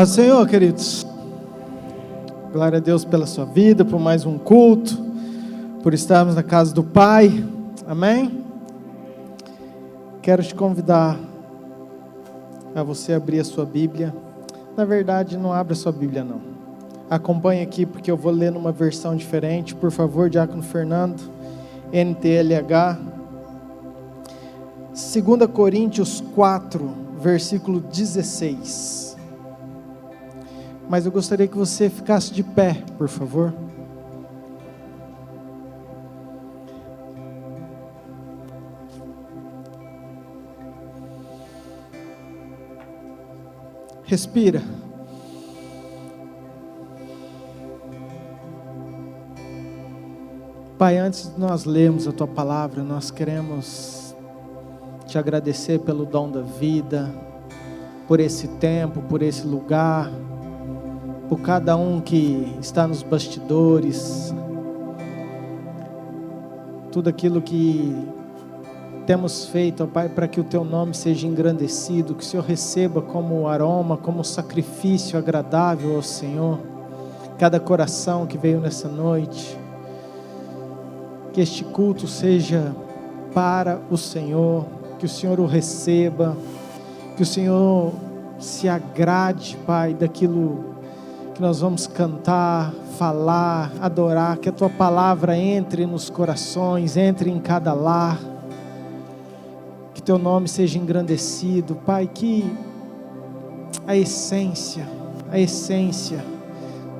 Paz do Senhor, queridos. Glória a Deus pela sua vida, por mais um culto, por estarmos na casa do Pai. Amém? Quero te convidar a você abrir a sua Bíblia. Na verdade, não abra a sua Bíblia, não. Acompanhe aqui, porque eu vou ler numa versão diferente. Por favor, Diácono Fernando, NTLH. 2 Coríntios 4, versículo 16. Mas eu gostaria que você ficasse de pé, por favor. Respira. Pai, antes de nós lermos a Tua palavra, nós queremos Te agradecer pelo dom da vida, por esse tempo, por esse lugar, por cada um que está nos bastidores, tudo aquilo que temos feito, ó Pai, para que o Teu nome seja engrandecido, que o Senhor receba como aroma, como sacrifício agradável ao Senhor, cada coração que veio nessa noite, que este culto seja para o Senhor, que o Senhor o receba, que o Senhor se agrade, Pai, daquilo que nós vamos cantar, falar, adorar, que a Tua palavra entre nos corações, entre em cada lar, que Teu nome seja engrandecido, Pai, que a essência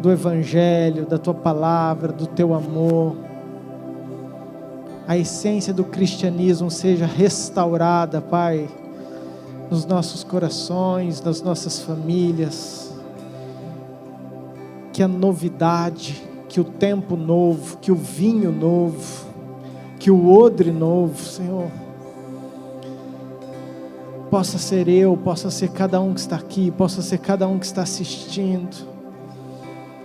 do Evangelho, da Tua palavra, do Teu amor, a essência do cristianismo seja restaurada, Pai, nos nossos corações, nas nossas famílias, que a novidade, que o tempo novo, que o vinho novo, que o odre novo, Senhor, possa ser eu, possa ser cada um que está aqui, possa ser cada um que está assistindo.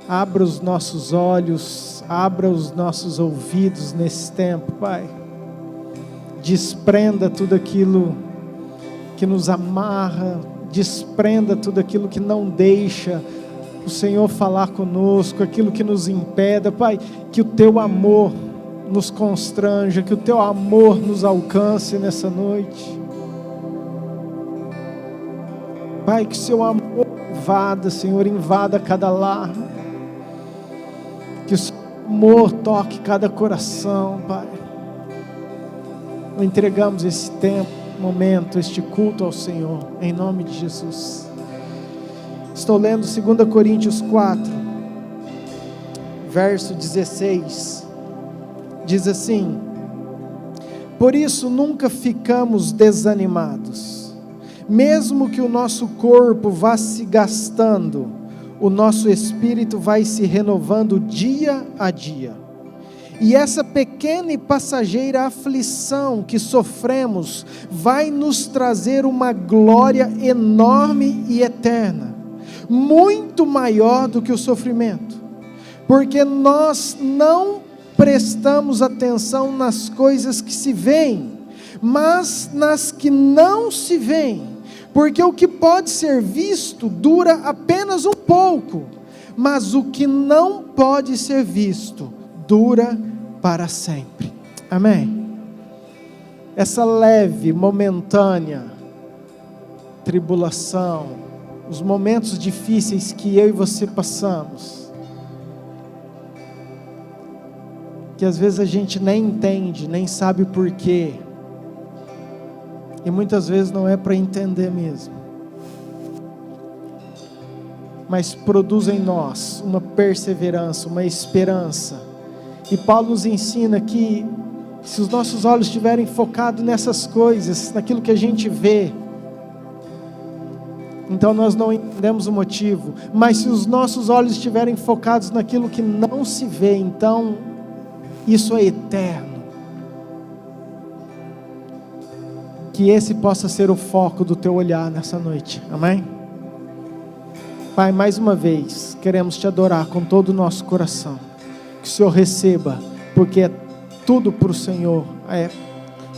Abra os nossos olhos, abra os nossos ouvidos nesse tempo, Pai. Desprenda tudo aquilo que nos amarra, desprenda tudo aquilo que não deixa o Senhor falar conosco, aquilo que nos impeda, Pai, que o Teu amor nos constranja, que o Teu amor nos alcance nessa noite. Pai, que o Seu amor invada, Senhor, invada cada lar, que o Seu amor toque cada coração, Pai. Entregamos esse tempo, momento, este culto ao Senhor, em nome de Jesus. Estou lendo 2 Coríntios 4, verso 16, diz assim: por isso nunca ficamos desanimados, mesmo que o nosso corpo vá se gastando, o nosso espírito vai se renovando dia a dia. E essa pequena e passageira aflição que sofremos vai nos trazer uma glória enorme e eterna, muito maior do que o sofrimento, porque nós não prestamos atenção nas coisas que se veem, mas nas que não se veem, porque o que pode ser visto dura apenas um pouco, mas o que não pode ser visto dura para sempre. Amém? Essa leve, momentânea tribulação, os momentos difíceis que eu e você passamos, que às vezes a gente nem entende, nem sabe porquê, e muitas vezes não é para entender mesmo, mas produz em nós uma perseverança, uma esperança. E Paulo nos ensina que se os nossos olhos estiverem focados nessas coisas, naquilo que a gente vê, então nós não entendemos o motivo. Mas se os nossos olhos estiverem focados naquilo que não se vê, então isso é eterno. Que esse possa ser o foco do teu olhar nessa noite. Amém? Pai, mais uma vez queremos Te adorar com todo o nosso coração. Que o Senhor receba, porque é tudo para o Senhor, é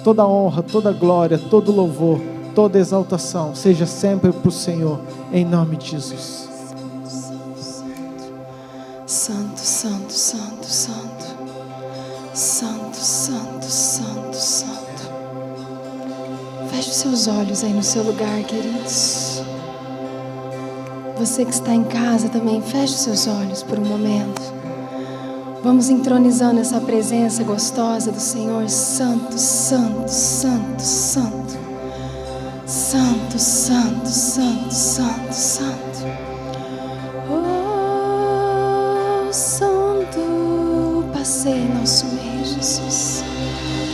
toda honra, toda glória, todo louvor, toda exaltação, seja sempre para o Senhor, em nome de Jesus. Santo, santo, santo, santo. Santo, santo, santo, santo. Feche os seus olhos aí no seu lugar, queridos. Você que está em casa também, feche os seus olhos por um momento. Vamos entronizando essa presença gostosa do Senhor. Santo, santo, santo, santo. Santo, santo, santo, santo, santo. Oh, santo, passei em nosso meio, Jesus.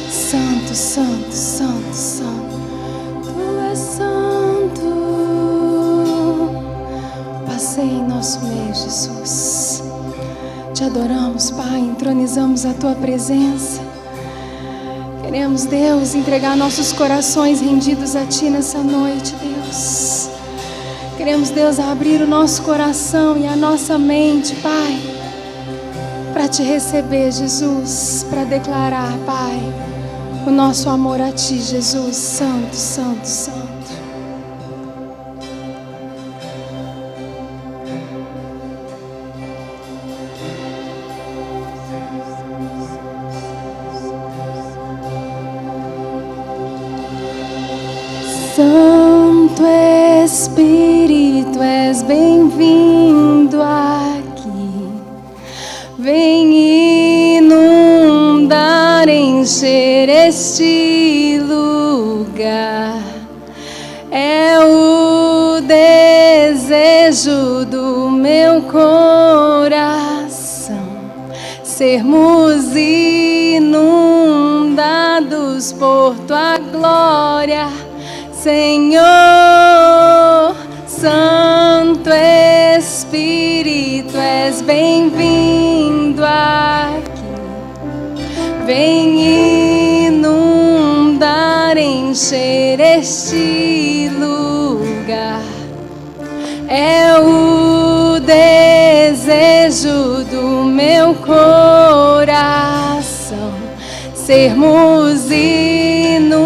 Santo, santo, santo, santo. Tu és santo. Passei em nosso meio, Jesus. Te adoramos, Pai, entronizamos a Tua presença. Queremos, Deus, entregar nossos corações rendidos a Ti nessa noite, Deus. Queremos, Deus, abrir o nosso coração e a nossa mente, Pai, para Te receber, Jesus, para declarar, Pai, o nosso amor a Ti, Jesus. Santo, santo, santo. Santo Espírito, és bem-vindo aqui. Vem inundar, encher este lugar. É o desejo do meu coração sermos inundados por Tua glória. Senhor, Santo Espírito, és bem-vindo aqui. Vem inundar, encher este lugar. É o desejo do meu coração sermos inundados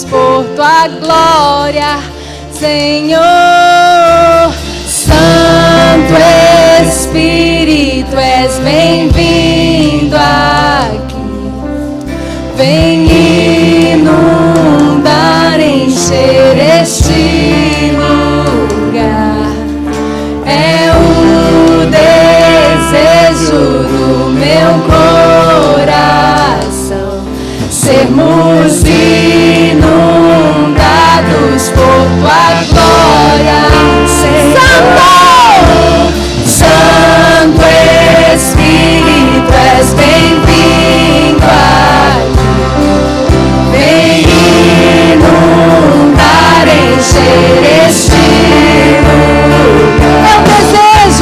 por Tua glória, Senhor. Santo Espírito, és bem-vindo aqui. Vem inundar, encher este lugar. É o desejo do meu coração sermos inundados por Tua glória, Senhor. Santo Espírito, és bem-vindo aqui. Vem inundar, encher este lugar.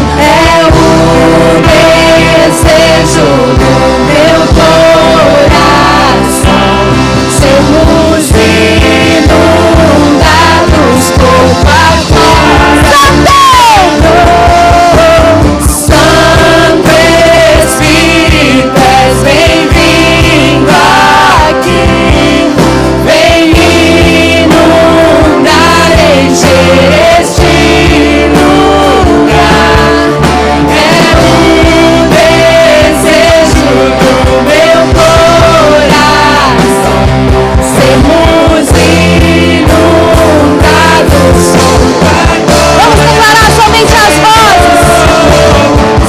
É o desejo do meu coração sermos inundados por Tua glória. Santo Espírito, és bem-vindo aqui. Vem inundar, encher este lugar. É o desejo do meu coração sermos inundados por Tua glória. Vamos declarar somente as vozes.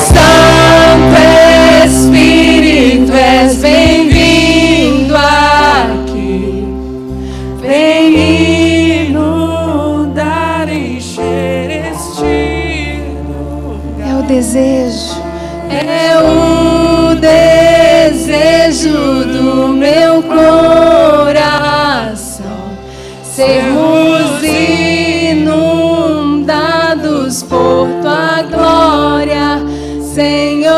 Santo Espírito, és bem-vindo aqui. Vem inundar, encher este lugar. É o desejo. É o desejo do meu coração sermos inundados por Tua glória, Senhor.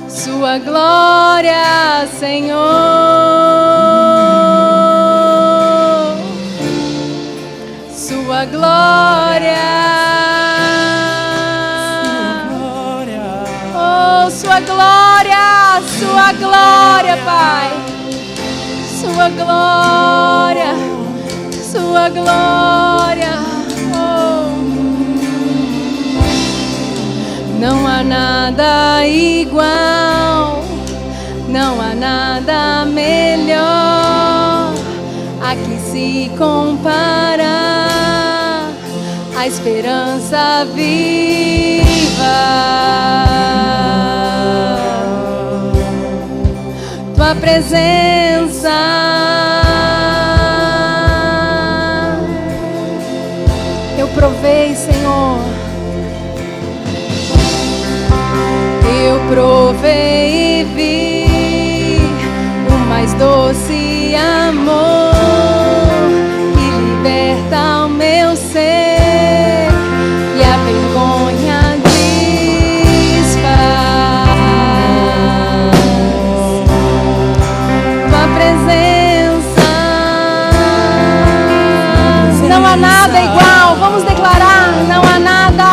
Sua glória, Senhor. Sua glória. Oh, Sua glória, Sua glória, Pai. Sua glória. Sua glória. Não há nada igual, não há nada melhor a que se compara a esperança viva. Tua presença, eu provei, Senhor. Eu provei e vi o mais doce amor que liberta o meu ser e a vergonha desfaz. Tua presença, não há nada igual. Vamos declarar: não há nada.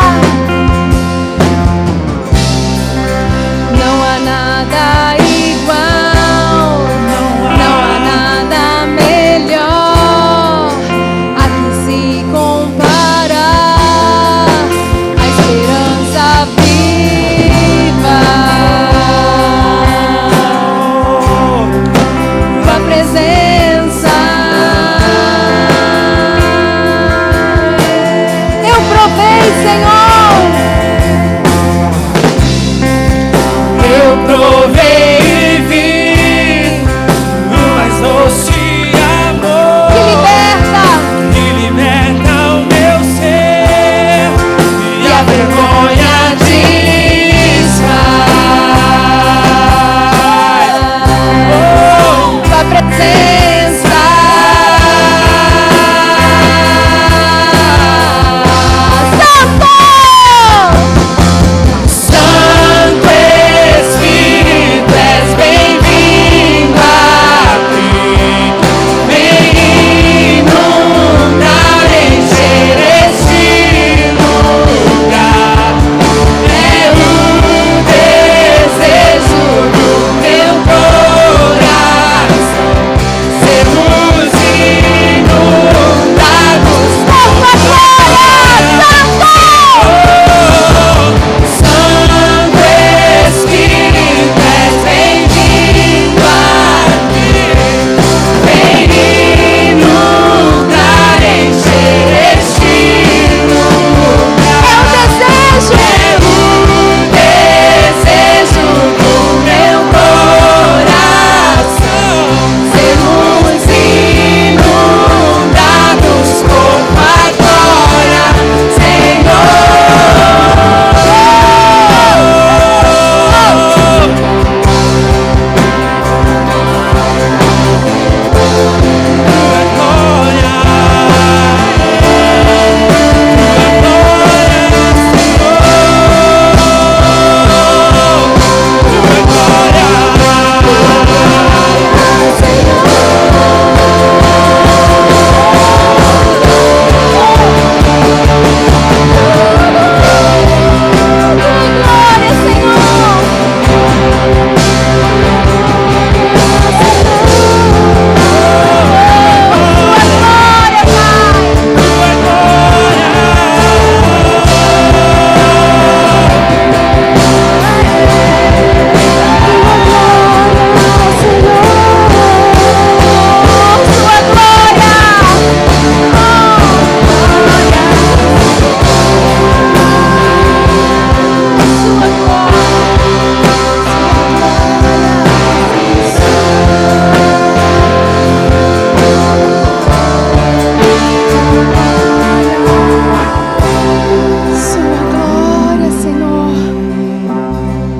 Nada igual, não há nada melhor a que se comparar a esperança viva. Tua presença, eu provei, Senhor. Eu provei e vi o mais doce amor que liberta o meu ser e a vergonha desfaz. Tua presença, Santo Espírito, és bem-vindo aqui. Vem inundar, encher este lugar. É o desejo do meu coração sermos inundados por tua glória, Santo Espírito, és bem-vindo aqui. Vem inundar, encher este lugar. É o desejo do meu coração sermos inundados por tua glória, Senhor.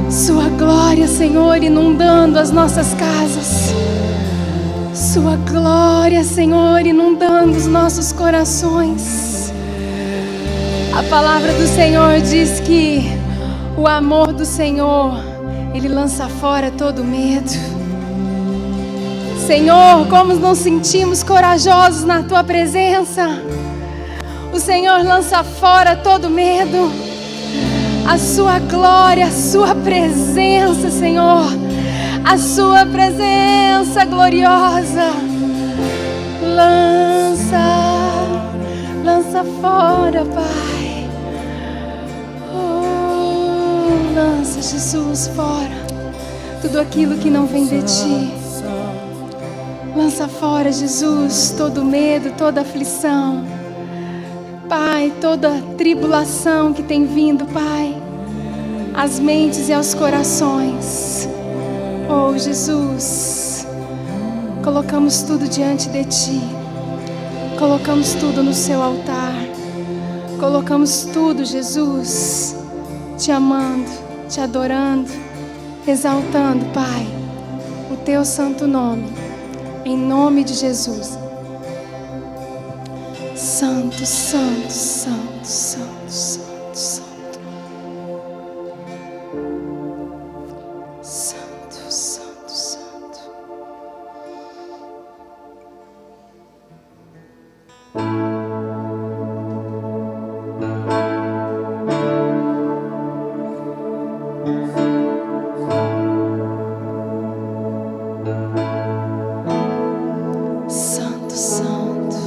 Sua glória, Senhor, inundando as nossas casas. Sua glória, Senhor, inundando os nossos corações. A palavra do Senhor diz que o amor do Senhor, Ele lança fora todo medo. Senhor, como nos sentimos corajosos na Tua presença. O Senhor lança fora todo medo. A Sua glória, a Sua presença, Senhor. A Sua presença gloriosa lança Lança fora, Pai. Oh, lança, Jesus, fora tudo aquilo que não vem de Ti. Lança fora, Jesus, todo medo, toda aflição. Pai, toda tribulação que tem vindo, Pai, às mentes e aos corações. Oh, Jesus, colocamos tudo diante de Ti. Colocamos tudo no Seu altar. Colocamos tudo, Jesus, Te amando, Te adorando, exaltando, Pai, o Teu santo nome, em nome de Jesus. Santo, santo, santo, santo, santo, santo. Santo, santo, santo. Santo, santo.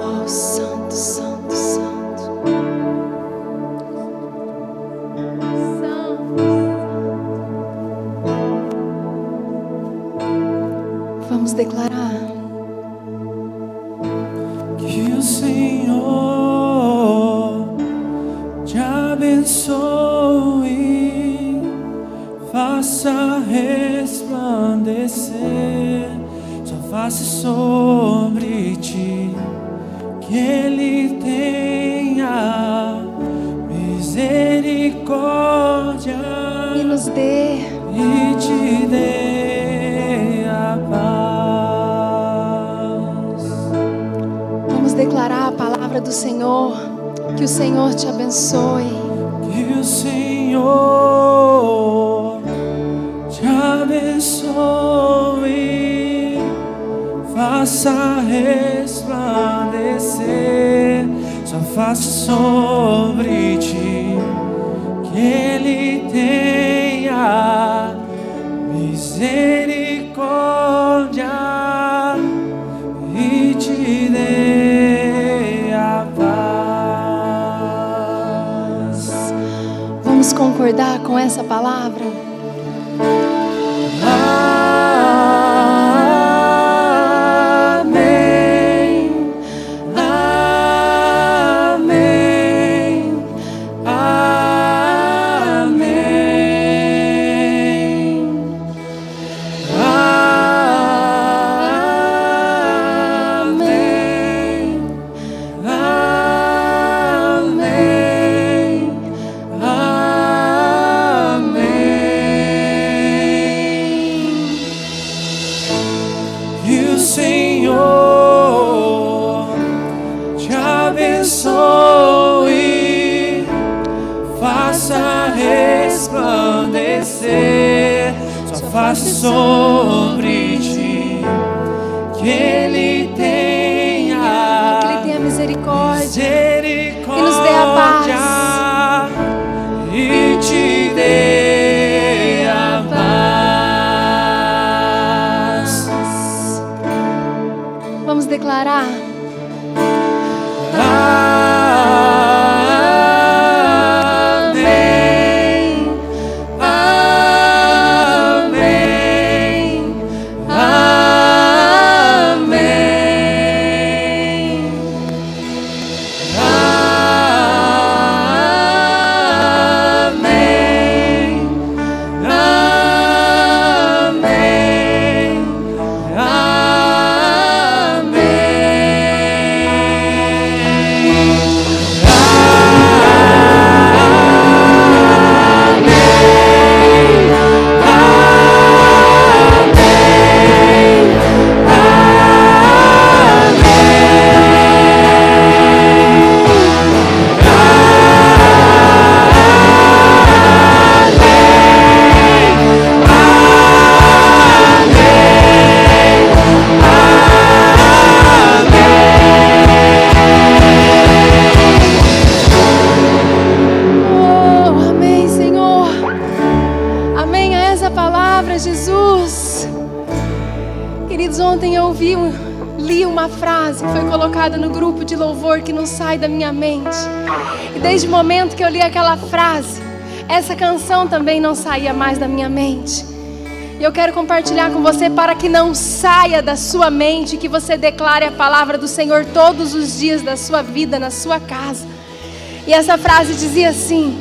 Oh, santo, santo, santo. Santo. Vamos declarar. Que o Senhor te abençoe, faça resplandecer sua face sobre ti, que Ele tenha misericórdia E nos dê e te dê a paz. Vamos declarar a palavra do Senhor. Que o Senhor te abençoe. Que o Senhor te abençoe, faça resplandecer sua face sobre ti, que Ele tenha misericórdia e te dê a paz. Vamos concordar com essa palavra? Amém, amém, amém, amém, amém, amém. Que o Senhor te abençoe, faça resplandecer sua face sobre ti, que Ele tenha misericórdia. misericórdia E nos dê a paz. e te dê a paz. Vamos declarar. Amém, amém, amém, amém, amém, amém. foi colocada no grupo de louvor que não sai da minha mente. E desde o momento que eu li aquela frase, essa canção também não saía mais da minha mente. E eu quero compartilhar com você para que não saia da sua mente, que você declare a palavra do Senhor todos os dias da sua vida, na sua casa. E essa frase dizia assim: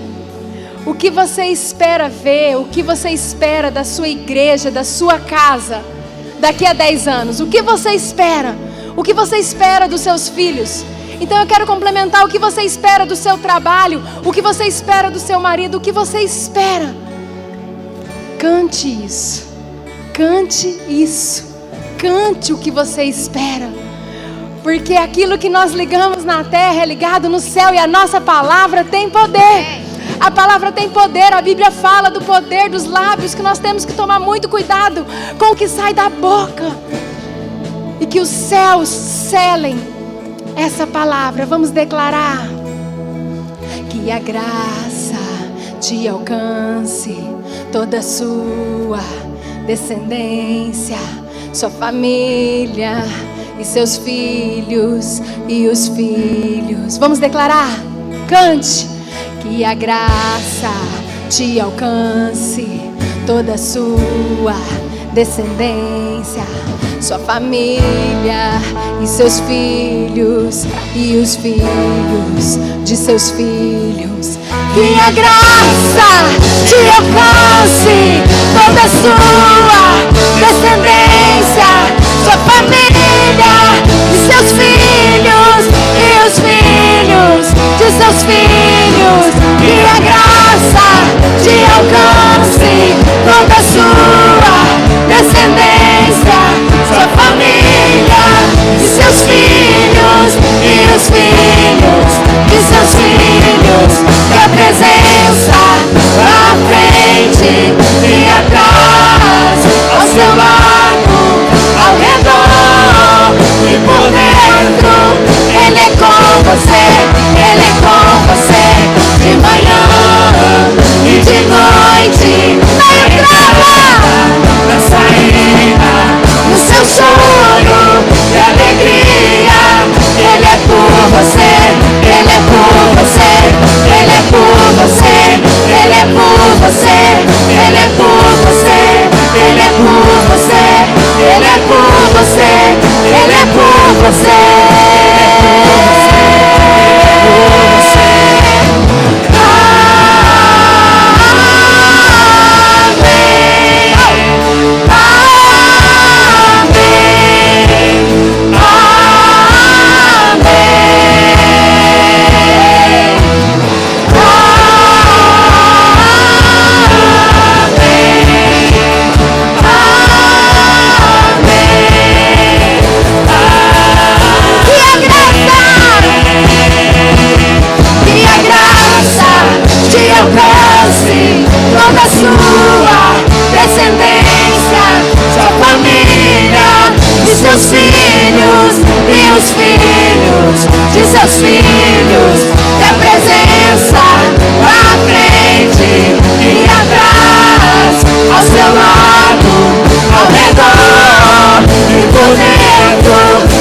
o que você espera ver, o que você espera da sua igreja, da sua casa, daqui a 10 anos? O que você espera? O que você espera dos seus filhos? Então eu quero complementar: o que você espera do seu trabalho, o que você espera do seu marido, o que você espera. Cante isso, cante isso, cante o que você espera. Porque aquilo que nós ligamos na terra é ligado no céu, e a nossa palavra tem poder. A palavra tem poder. A Bíblia fala do poder dos lábios, que nós temos que tomar muito cuidado com o que sai da boca. E que os céus selem essa palavra. Vamos declarar: que a graça te alcance, toda a sua descendência, sua família e seus filhos e os filhos. Vamos declarar? Cante. Que a graça te alcance, toda a sua descendência, sua família e seus filhos e os filhos de seus filhos. Que a graça te alcance, toda a sua descendência, sua família e seus filhos e os filhos de seus filhos. Que a graça te alcance, toda a sua descendência, sua família e seus filhos e os filhos de seus filhos. Que a presença à frente e atrás, ao seu lado, ao redor e por dentro. Ele é com você, Ele é com você, de manhã e de noite, na entrada, na saída, no seu choro e alegria. Ele é por você, Ele é por você, Ele é por você, Ele é por você, Ele é por você, Ele é por você, Ele é por você, Ele é por você. Toda a sua descendência, sua família e seus filhos e os filhos de seus filhos. Que a presença à frente e atrás, ao seu lado, ao redor e por dentro.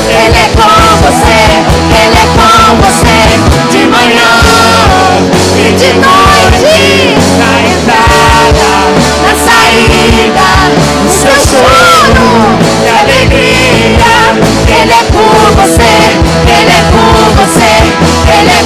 Ele é com você, Ele é com você, de manhã e de noite, na entrada, na saída, no seu choro e alegria. Ele é por você, Ele é por você, Ele é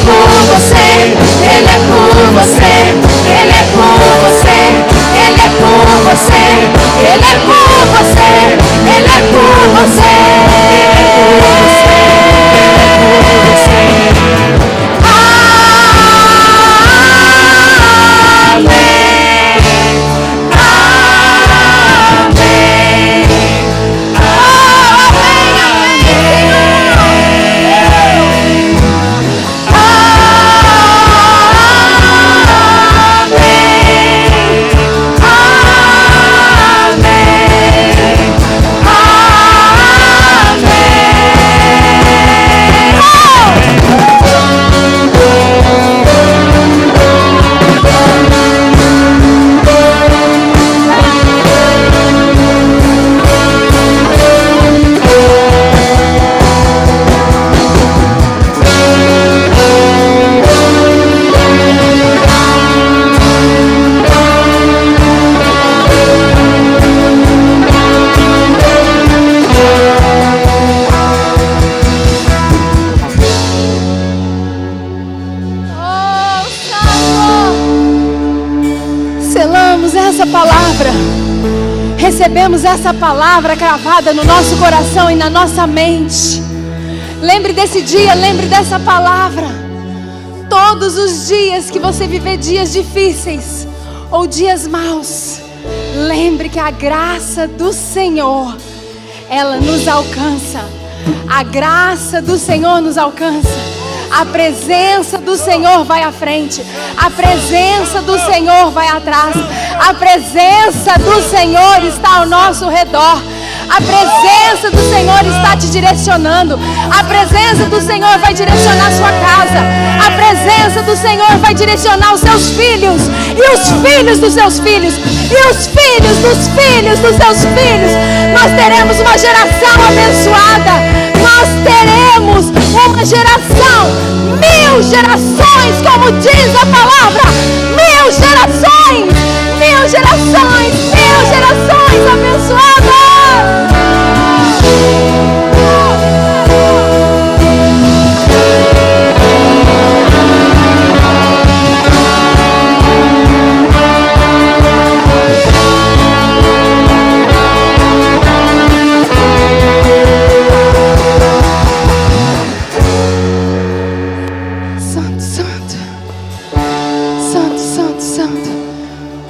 essa palavra. Recebemos essa palavra cravada no nosso coração e na nossa mente. Lembre desse dia, lembre dessa palavra. Todos os dias que você viver dias difíceis ou dias maus, lembre que a graça do Senhor, ela nos alcança. A graça do Senhor nos alcança. A presença do Senhor vai à frente. A presença do Senhor vai atrás. A presença do Senhor está ao nosso redor. A presença do Senhor está te direcionando. A presença do Senhor vai direcionar a sua casa. A presença do Senhor vai direcionar os seus filhos. E os filhos dos seus filhos. E os filhos dos filhos dos seus filhos. Nós teremos uma geração abençoada. Nós teremos uma geração, 1000 gerações, como diz a palavra. 1000 gerações, 1000 gerações, 1000 gerações abençoadas.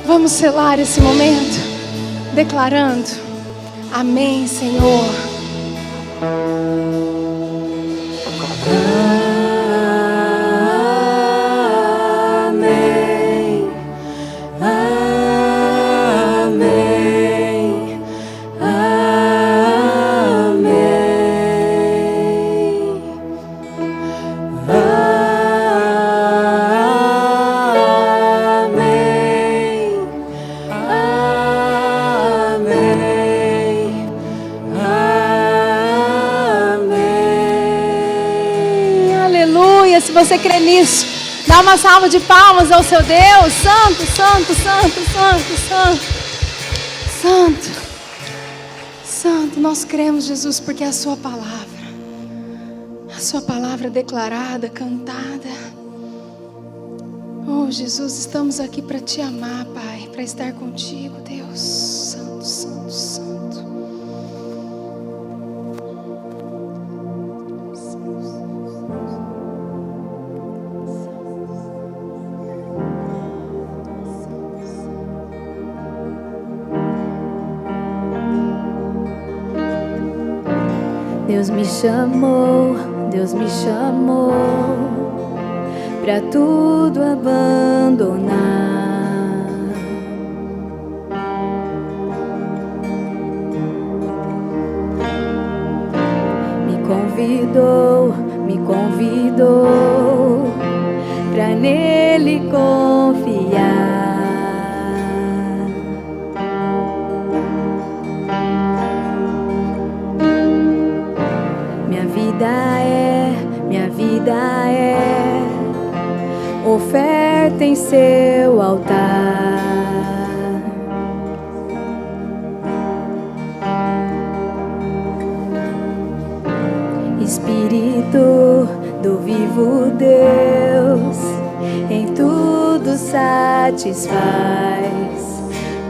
Vamos selar esse momento, declarando: amém, Senhor. Amém. Amém. Se você crê nisso, dá uma salva de palmas ao seu Deus. Santo, santo, santo, santo, santo, santo, santo. Nós cremos, Jesus, porque é a sua palavra declarada, cantada. Oh, Jesus, estamos aqui para te amar, Pai, para estar contigo, Deus. Santo, santo, santo. Deus me chamou pra tudo abandonar. Me convidou pra nele confiar. Minha vida é oferta em seu altar. Espírito do vivo Deus, em tudo satisfaz,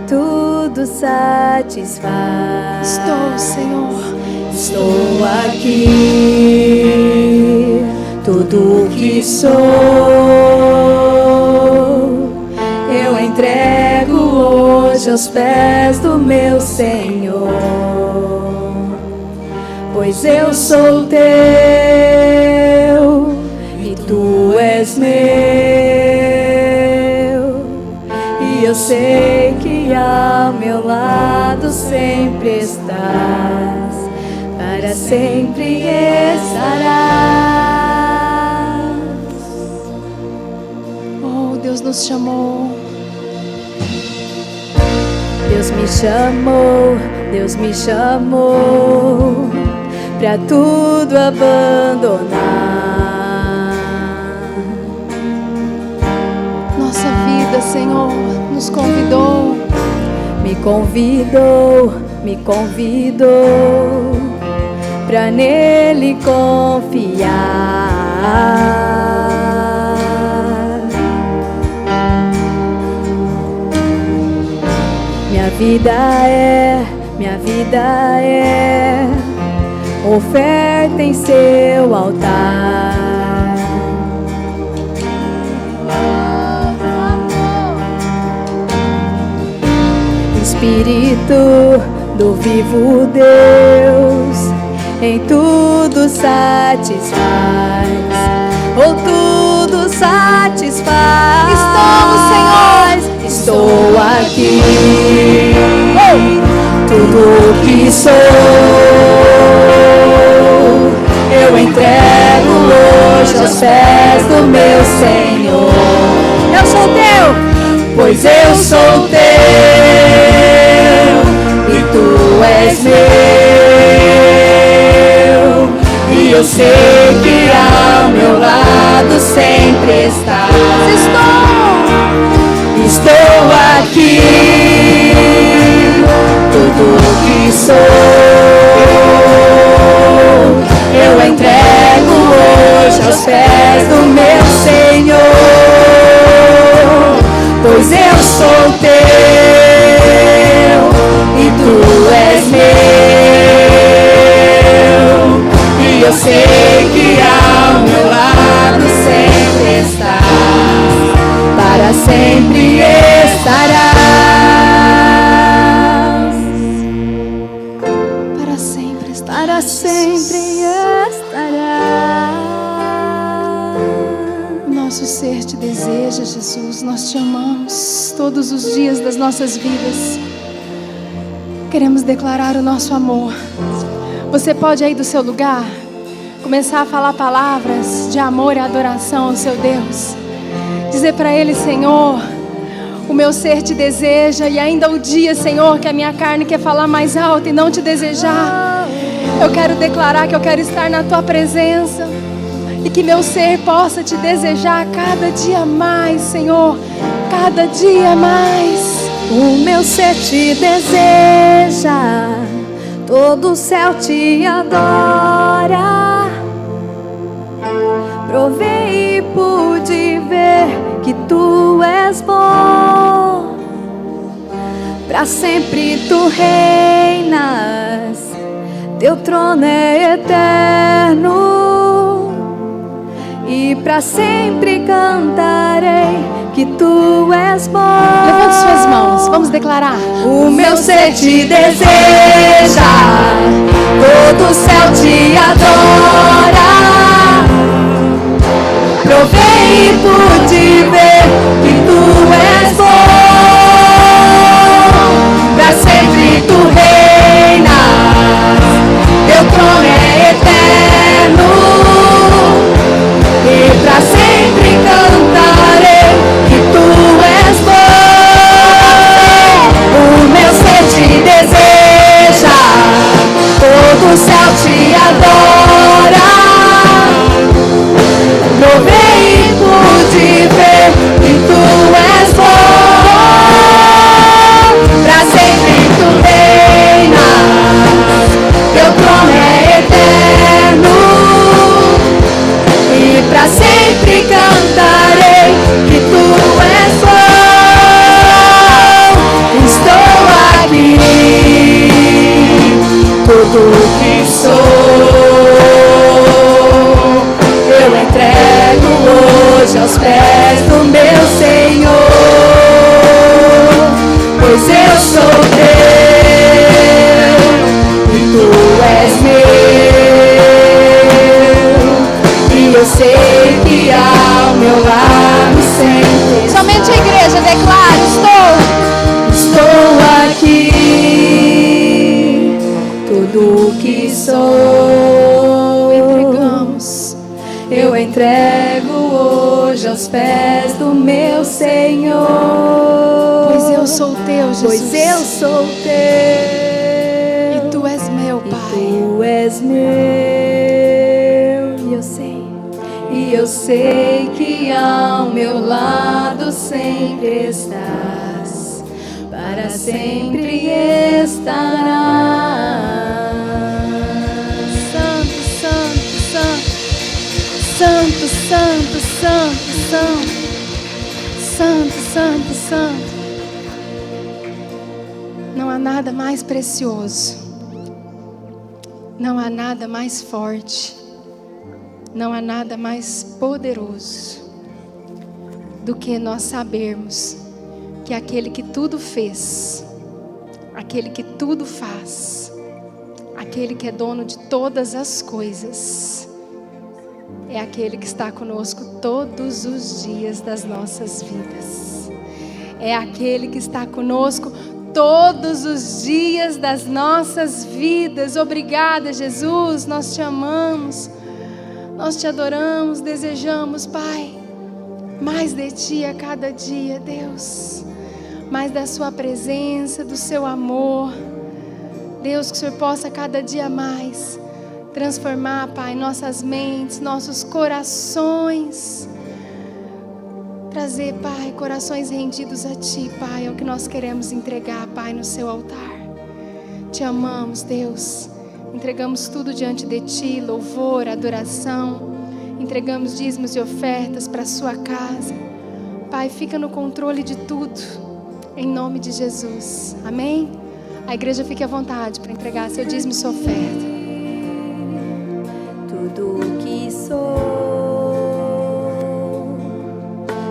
tudo satisfaz. Estou, Senhor. Estou aqui, tudo que sou, eu entrego hoje aos pés do meu Senhor, pois eu sou teu e tu és meu, e eu sei que ao meu lado sempre estás. Para sempre estarás. Oh, Deus nos chamou. Deus me chamou pra tudo abandonar. Nossa vida, Senhor, nos convidou. Me convidou pra nele confiar. minha vida é oferta em seu altar. Espírito do vivo Deus, em tudo satisfaz, ou tudo satisfaz. Estamos, Senhor. Estou aqui, tudo que sou, eu entrego hoje aos pés do meu Senhor. Eu sou teu, pois eu sou teu, e tu és meu, e eu sei que ao meu lado sempre estás. Estou aqui, tudo que sou, eu entrego hoje aos pés do meu Senhor, pois eu sou teu e tu és meu, e eu sei que ao meu lado sempre estás, para sempre estarás, Para sempre estarás. para sempre estarás. Nosso ser te deseja, Jesus. Nós te amamos todos os dias das nossas vidas. Queremos declarar o nosso amor. Você pode aí do seu lugar começar a falar palavras de amor e adoração ao seu Deus. Dizer para Ele: Senhor, o meu ser te deseja, e ainda o dia, Senhor, que a minha carne quer falar mais alto e não te desejar. Eu quero declarar que eu quero estar na tua presença e que meu ser possa te desejar cada dia mais, Senhor, cada dia mais. O meu ser te deseja, todo o céu te adora. Provei e pude ver que tu és bom. Pra sempre tu reinas, teu trono é eterno, e pra sempre cantarei que tu és bom. Levante suas mãos, vamos declarar. O meu ser te deseja, todo o céu te adora. Provei e pude ver que tu és bom. Pra sempre tu reinas, teu trono é eterno, e pra sempre cantarei que tu és bom. O meu ser te deseja, todo o céu te adora. Provei e pude ver que tu és bom. Pra sempre tu reinas, teu trono é eterno, e pra sempre cantarei que tu és bom. Estou aqui, tudo que sou, eu entrego hoje aos pés do meu Senhor, pois eu sou teu e tu és meu, e eu sei que ao meu lado sempre Somente a igreja declara: estou aqui, tudo que sou, entregamos. eu entrego hoje aos pés do meu Senhor, Pois eu sou teu, Jesus. pois eu sou teu E tu és meu, e Pai. tu és meu, e eu sei que ao meu lado sempre estás, para sempre estarás. Santo, santo, santo, santo, santo, santo, santo. Não há nada mais precioso, não há nada mais forte, não há nada mais poderoso do que nós sabermos que aquele que tudo fez, aquele que tudo faz, aquele que é dono de todas as coisas, é aquele que está conosco todos os dias das nossas vidas. É aquele que está conosco todos os dias das nossas vidas. Obrigada, Jesus, nós te amamos, nós te adoramos, desejamos, Pai, mais de Ti a cada dia, Deus, mais da Sua presença, do Seu amor. Deus, que o Senhor possa cada dia mais transformar, Pai, nossas mentes, nossos corações. Trazer, Pai, corações rendidos a Ti, Pai, é o que nós queremos entregar, Pai, no Seu altar. Te amamos, Deus. Entregamos tudo diante de Ti, louvor, adoração. Entregamos dízimos e ofertas para a Sua casa. Pai, fica no controle de tudo, em nome de Jesus. Amém? A igreja fique à vontade para entregar seu dízimo e sua oferta. Tudo que sou,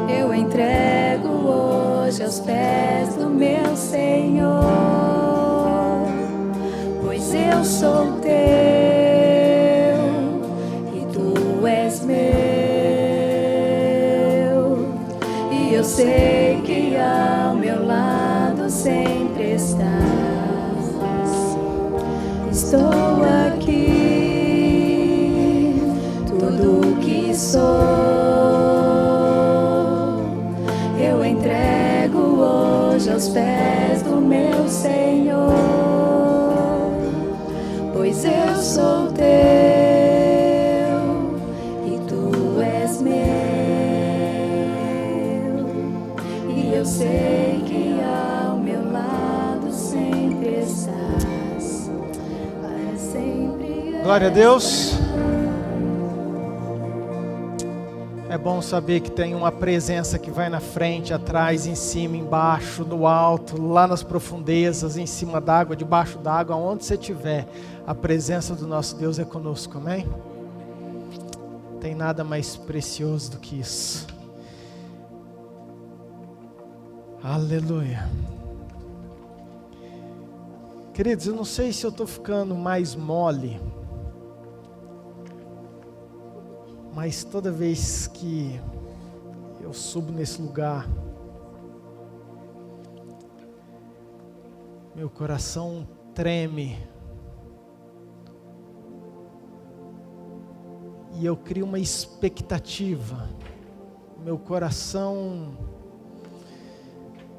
eu entrego hoje aos pés do meu Senhor, pois eu sou teu e tu és meu, e eu sei que ao meu lado sempre estás. Estou aqui, tudo que sou, eu entrego hoje aos pés do meu Senhor, pois eu sou teu e tu és meu, e eu sei que ao meu lado sempre estás, para sempre. Glória a Deus. É bom saber que tem uma presença que vai na frente, atrás, em cima, embaixo, no alto, lá nas profundezas, em cima d'água, debaixo d'água, onde você estiver, a presença do nosso Deus é conosco, amém? Não tem nada mais precioso do que isso. Aleluia. Queridos, eu não sei se eu estou ficando mais mole, mas toda vez que eu subo nesse lugar, meu coração treme e eu crio uma expectativa. Meu coração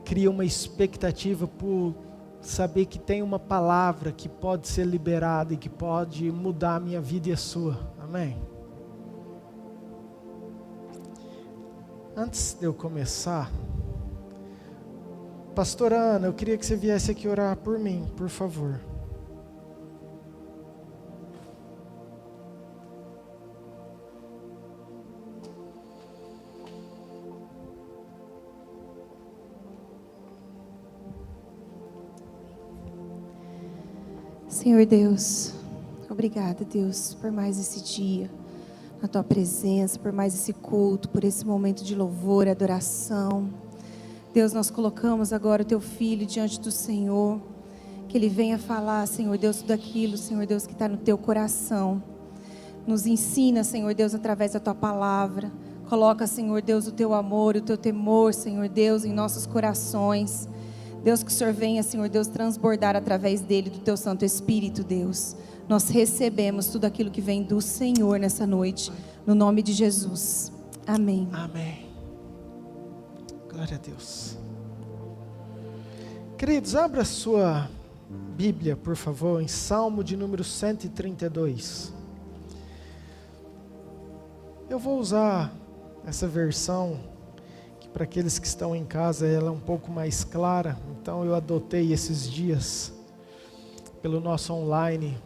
cria uma expectativa por saber que tem uma palavra que pode ser liberada e que pode mudar a minha vida e a sua. Amém? Antes de eu começar, Pastora Ana, eu queria que você viesse aqui orar por mim, por favor. Senhor Deus, obrigada, Deus, por mais esse dia, na Tua presença, por mais esse culto, por esse momento de louvor e adoração. Deus, nós colocamos agora o Teu Filho diante do Senhor, que Ele venha falar, Senhor Deus, tudo aquilo, Senhor Deus, que está no Teu coração. Nos ensina, Senhor Deus, através da Tua palavra. Coloca, Senhor Deus, o Teu amor, o Teu temor, Senhor Deus, em nossos corações. Deus, que o Senhor venha, Senhor Deus, transbordar através dele, do Teu Santo Espírito, Deus. Nós recebemos tudo aquilo que vem do Senhor nessa noite, no nome de Jesus. Amém. Amém. Glória a Deus. Queridos, abra a sua Bíblia, por favor, em Salmo de número 132. Eu vou usar essa versão, para aqueles que estão em casa, ela é um pouco mais clara, então eu adotei esses dias pelo nosso online.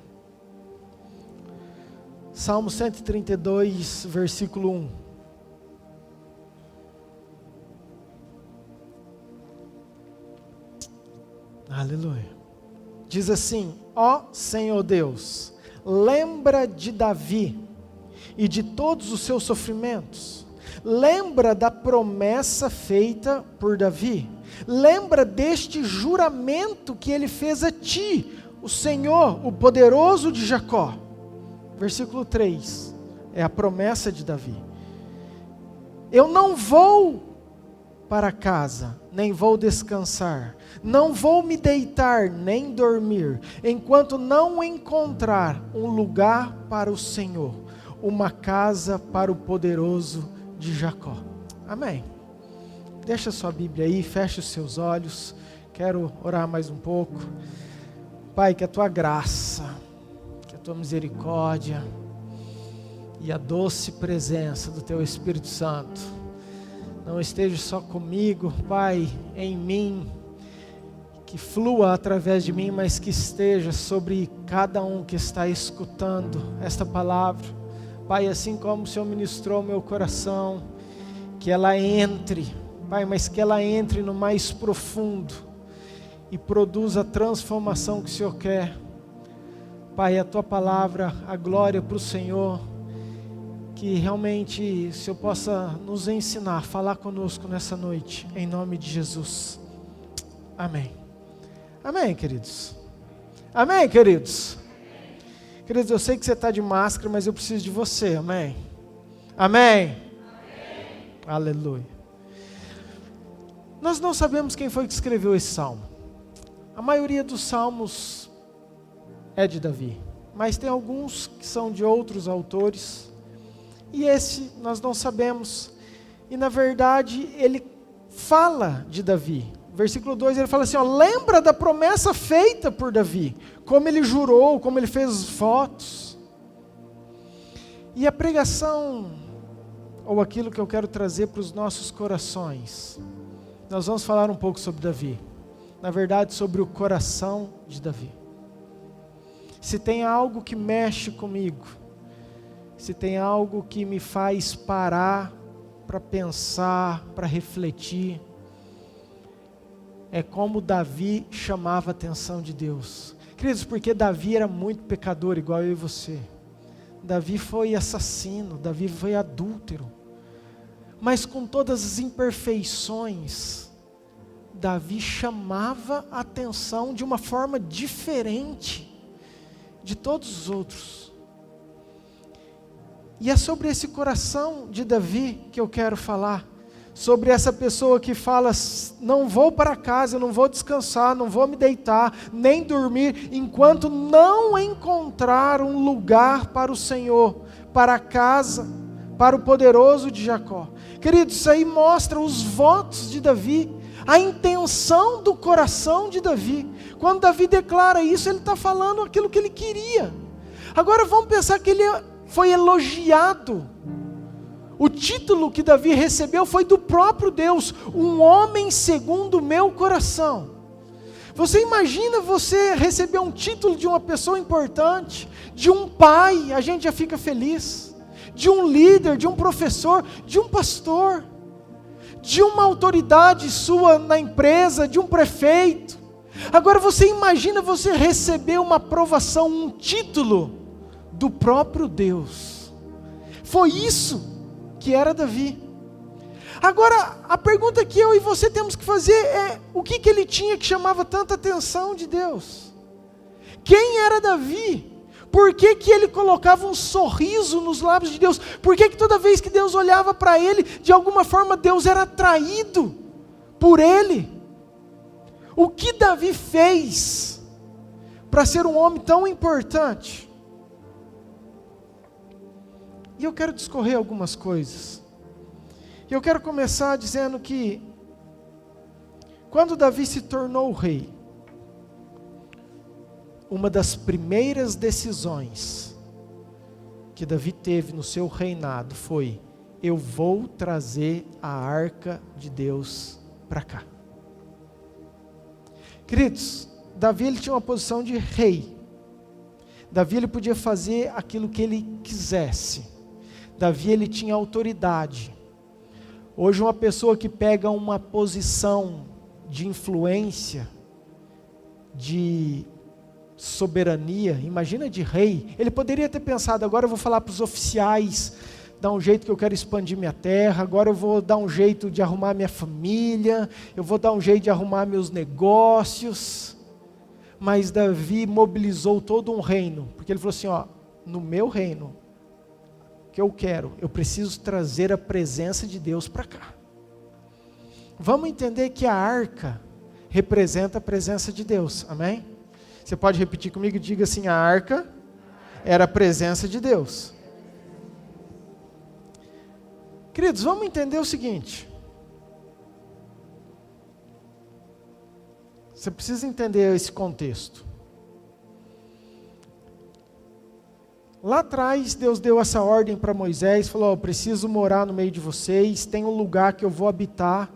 Salmo 132, versículo 1. Aleluia. Diz assim: ó Senhor Deus, lembra de Davi e de todos os seus sofrimentos. Lembra da promessa feita por Davi. Lembra deste juramento que ele fez a ti, o Senhor, o poderoso de Jacó. Versículo 3, é a promessa de Davi. Eu não vou para casa, nem vou descansar, não vou me deitar, nem dormir, enquanto não encontrar um lugar para o Senhor, uma casa para o poderoso de Jacó. Amém. Deixa sua Bíblia aí, feche os seus olhos, quero orar mais um pouco. Pai, que a tua graça, que a tua misericórdia e a doce presença do teu Espírito Santo não esteja só comigo, Pai, em mim, que flua através de mim, mas que esteja sobre cada um que está escutando esta palavra. Pai, assim como o Senhor ministrou meu coração, que ela entre, Pai, mas que ela entre no mais profundo e produza a transformação que o Senhor quer. Pai, a tua palavra, a glória para o Senhor, que realmente o Senhor possa nos ensinar, falar conosco nessa noite, em nome de Jesus. Amém. Amém, queridos. Amém, queridos. Queridos, eu sei que você está de máscara, mas eu preciso de você, amém? Amém? Amém. Aleluia. Nós não sabemos quem foi que escreveu esse salmo. A maioria dos salmos é de Davi, mas tem alguns que são de outros autores. E esse nós não sabemos. E na verdade ele fala de Davi. Versículo 2 ele fala assim, ó, lembra da promessa feita por Davi, como ele jurou, como ele fez votos. E a pregação, ou aquilo que eu quero trazer para os nossos corações, nós vamos falar um pouco sobre Davi. Na verdade, sobre o coração de Davi. Se tem algo que mexe comigo, se tem algo que me faz parar para pensar, para refletir, é como Davi chamava a atenção de Deus. Queridos, porque Davi era muito pecador, igual eu e você. Davi foi assassino, Davi foi adúltero. Mas com todas as imperfeições, Davi chamava a atenção de uma forma diferente de todos os outros. E é sobre esse coração de Davi que eu quero falar. Sobre essa pessoa que fala, não vou para casa, não vou descansar, não vou me deitar, nem dormir, enquanto não encontrar um lugar para o Senhor, para a casa, para o poderoso de Jacó. Queridos, isso aí mostra os votos de Davi, a intenção do coração de Davi. Quando Davi declara isso, ele está falando aquilo que ele queria. Agora vamos pensar que ele foi elogiado. O título que Davi recebeu foi do próprio Deus, um homem segundo o meu coração. Você imagina você receber um título de uma pessoa importante, de um pai, a gente já fica feliz, de um líder, de um professor, de um pastor, de uma autoridade sua na empresa, de um prefeito. Agora você imagina você receber uma aprovação, um título do próprio Deus. Foi isso que era Davi. Agora, a pergunta que eu e você temos que fazer é, o que ele tinha que chamava tanta atenção de Deus? Quem era Davi? Por que ele colocava um sorriso nos lábios de Deus? Por que toda vez que Deus olhava para ele, de alguma forma Deus era atraído por ele? O que Davi fez para ser um homem tão importante? E eu quero discorrer algumas coisas. E eu quero começar dizendo que, quando Davi se tornou rei, uma das primeiras decisões que Davi teve no seu reinado foi: eu vou trazer a arca de Deus para cá. Queridos, Davi ele tinha uma posição de rei. Davi ele podia fazer aquilo que ele quisesse. Davi ele tinha autoridade. Hoje uma pessoa que pega uma posição de influência, de soberania, imagina de rei. Ele poderia ter pensado, agora eu vou falar para os oficiais, dar um jeito que eu quero expandir minha terra, agora eu vou dar um jeito de arrumar minha família, eu vou dar um jeito de arrumar meus negócios. Mas Davi mobilizou todo um reino, porque ele falou assim, ó, no meu reino, que eu quero, eu preciso trazer a presença de Deus para cá. Vamos entender que a arca representa a presença de Deus, amém? Você pode repetir comigo? Diga assim, a arca era a presença de Deus. Queridos, vamos entender o seguinte. Você precisa entender esse contexto. Lá atrás, Deus deu essa ordem para Moisés, falou, eu preciso morar no meio de vocês, tem um lugar que eu vou habitar.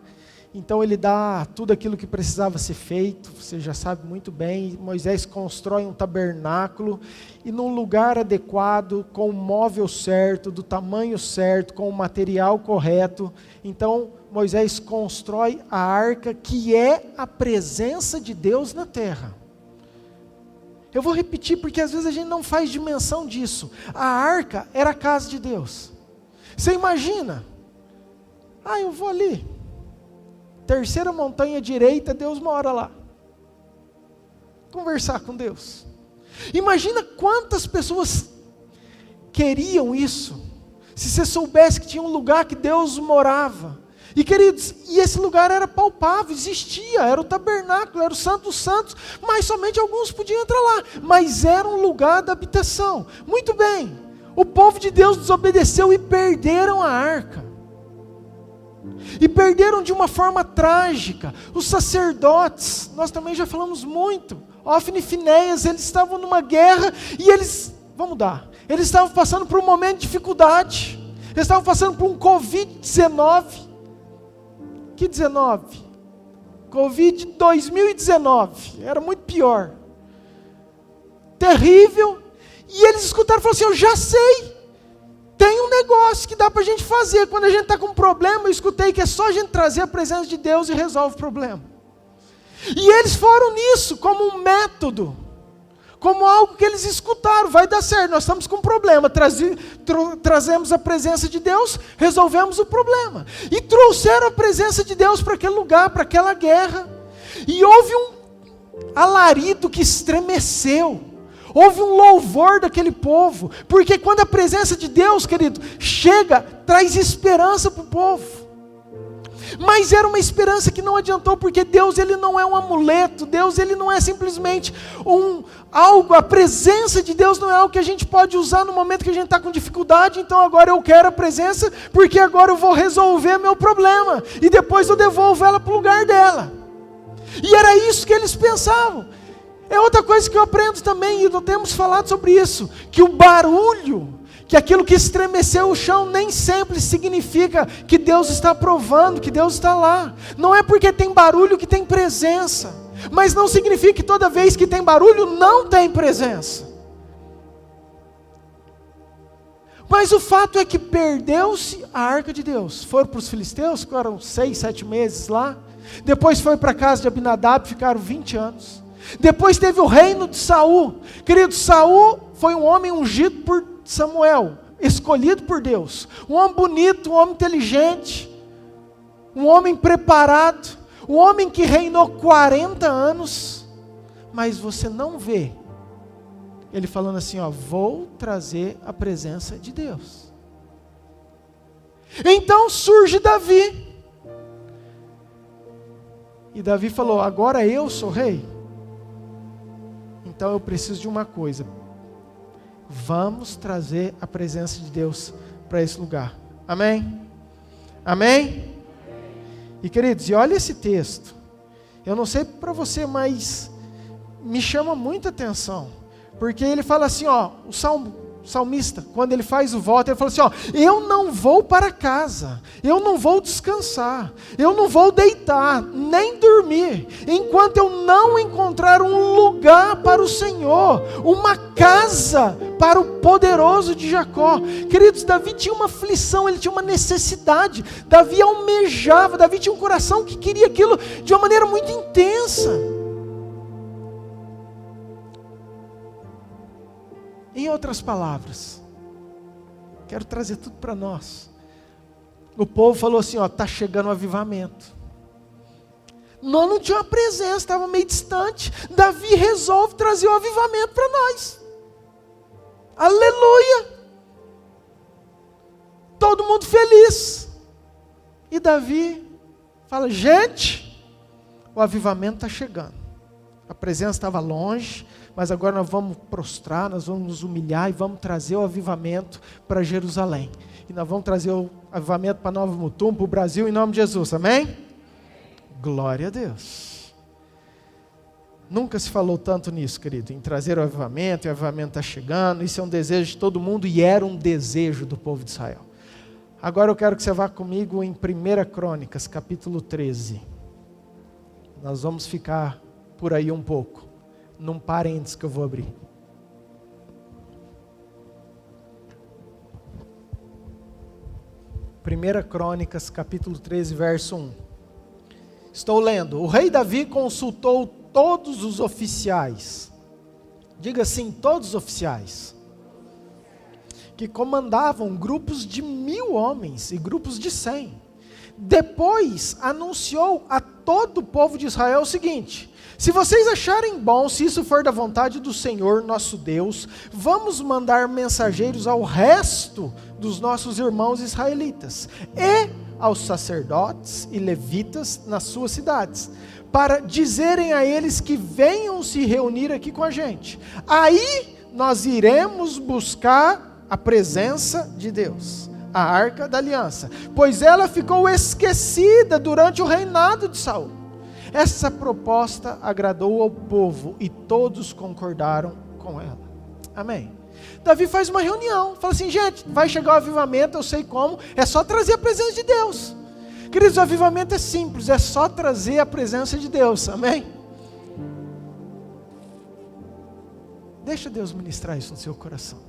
Então ele dá tudo aquilo que precisava ser feito, você já sabe muito bem. Moisés constrói um tabernáculo, e num lugar adequado, com o móvel certo, do tamanho certo, com o material correto. Então Moisés constrói a arca, que é a presença de Deus na terra. Eu vou repetir, porque às vezes a gente não faz dimensão disso. A arca era a casa de Deus. Você imagina, eu vou ali, terceira montanha direita, Deus mora lá. Conversar com Deus. Imagina quantas pessoas queriam isso, se você soubesse que tinha um lugar que Deus morava. E queridos, e esse lugar era palpável, existia, era o tabernáculo, era o Santo dos Santos, mas somente alguns podiam entrar lá, mas era um lugar da habitação. Muito bem, o povo de Deus desobedeceu e perderam a arca. E perderam de uma forma trágica. Os sacerdotes, nós também já falamos muito, Ofni e Finéias, eles estavam numa guerra e eles estavam passando por um momento de dificuldade, eles estavam passando por um Covid-19. Que 19? Covid 2019, era muito pior, terrível, e eles escutaram e falaram assim, eu já sei, tem um negócio que dá para a gente fazer, quando a gente está com um problema, eu escutei que é só a gente trazer a presença de Deus e resolve o problema. E eles foram nisso, como um método, como algo que eles escutaram, vai dar certo, nós estamos com um problema, trazemos a presença de Deus, resolvemos o problema. E trouxeram a presença de Deus para aquele lugar, para aquela guerra, e houve um alarido que estremeceu, houve um louvor daquele povo, porque quando a presença de Deus, querido, chega, traz esperança para o povo. Mas era uma esperança que não adiantou, porque Deus, ele não é um amuleto, Deus, ele não é simplesmente algo, a presença de Deus não é algo que a gente pode usar no momento que a gente está com dificuldade, então agora eu quero a presença, porque agora eu vou resolver meu problema, e depois eu devolvo ela para o lugar dela. E era isso que eles pensavam. É outra coisa que eu aprendo também, e nós temos falado sobre isso, que o barulho, que aquilo que estremeceu o chão nem sempre significa que Deus está provando, que Deus está lá. Não é porque tem barulho que tem presença, mas não significa que toda vez que tem barulho não tem presença. Mas o fato é que perdeu-se a arca de Deus. Foram para os filisteus, ficaram 6, 7 meses lá. Depois foi para a casa de Abinadab, ficaram 20 anos. Depois teve o reino de Saul. Querido, Saul foi um homem ungido por Samuel, escolhido por Deus, um homem bonito, um homem inteligente, um homem preparado, um homem que reinou 40 anos, mas você não vê ele falando assim, vou trazer a presença de Deus. Então surge Davi, e Davi falou, agora eu sou rei, então eu preciso de uma coisa, vamos trazer a presença de Deus para esse lugar. Amém? Amém? E queridos, e olha esse texto. Eu não sei para você, mas me chama muita atenção. Porque ele fala assim, o salmista, quando ele faz o voto, ele fala assim, eu não vou para casa, eu não vou descansar, eu não vou deitar, nem dormir, enquanto eu não encontrar um lugar para o Senhor, uma casa para o poderoso de Jacó. Queridos, Davi tinha uma aflição, ele tinha uma necessidade, Davi almejava, Davi tinha um coração que queria aquilo de uma maneira muito intensa. Em outras palavras, quero trazer tudo para nós. O povo falou assim, ó, está chegando o avivamento. Nós não tínhamos uma presença, estava meio distante. Davi resolve trazer o avivamento para nós. Aleluia! Todo mundo feliz. E Davi fala, gente, o avivamento está chegando. A presença estava longe, mas agora nós vamos prostrar, nós vamos nos humilhar e vamos trazer o avivamento para Jerusalém. E nós vamos trazer o avivamento para Nova Mutum, para o Brasil, em nome de Jesus, amém? Glória a Deus. Nunca se falou tanto nisso, querido, em trazer o avivamento, e o avivamento está chegando, isso é um desejo de todo mundo e era um desejo do povo de Israel. Agora eu quero que você vá comigo em 1 Crônicas, capítulo 13. Nós vamos ficar por aí um pouco, num parênteses que eu vou abrir. Primeira Crônicas, capítulo 13, verso 1. Estou lendo. O rei Davi consultou todos os oficiais. Diga assim, todos os oficiais. Que comandavam grupos de 1000 homens e grupos de 100. Depois anunciou a todo o povo de Israel o seguinte: se vocês acharem bom, se isso for da vontade do Senhor nosso Deus, vamos mandar mensageiros ao resto dos nossos irmãos israelitas e aos sacerdotes e levitas nas suas cidades, para dizerem a eles que venham se reunir aqui com a gente. Aí nós iremos buscar a presença de Deus, a Arca da Aliança, pois ela ficou esquecida durante o reinado de Saul. Essa proposta agradou ao povo e todos concordaram com ela. Amém. Davi faz uma reunião, fala assim, gente, vai chegar o avivamento, eu sei como, é só trazer a presença de Deus. Queridos, o avivamento é simples, é só trazer a presença de Deus, amém? Deixa Deus ministrar isso no seu coração.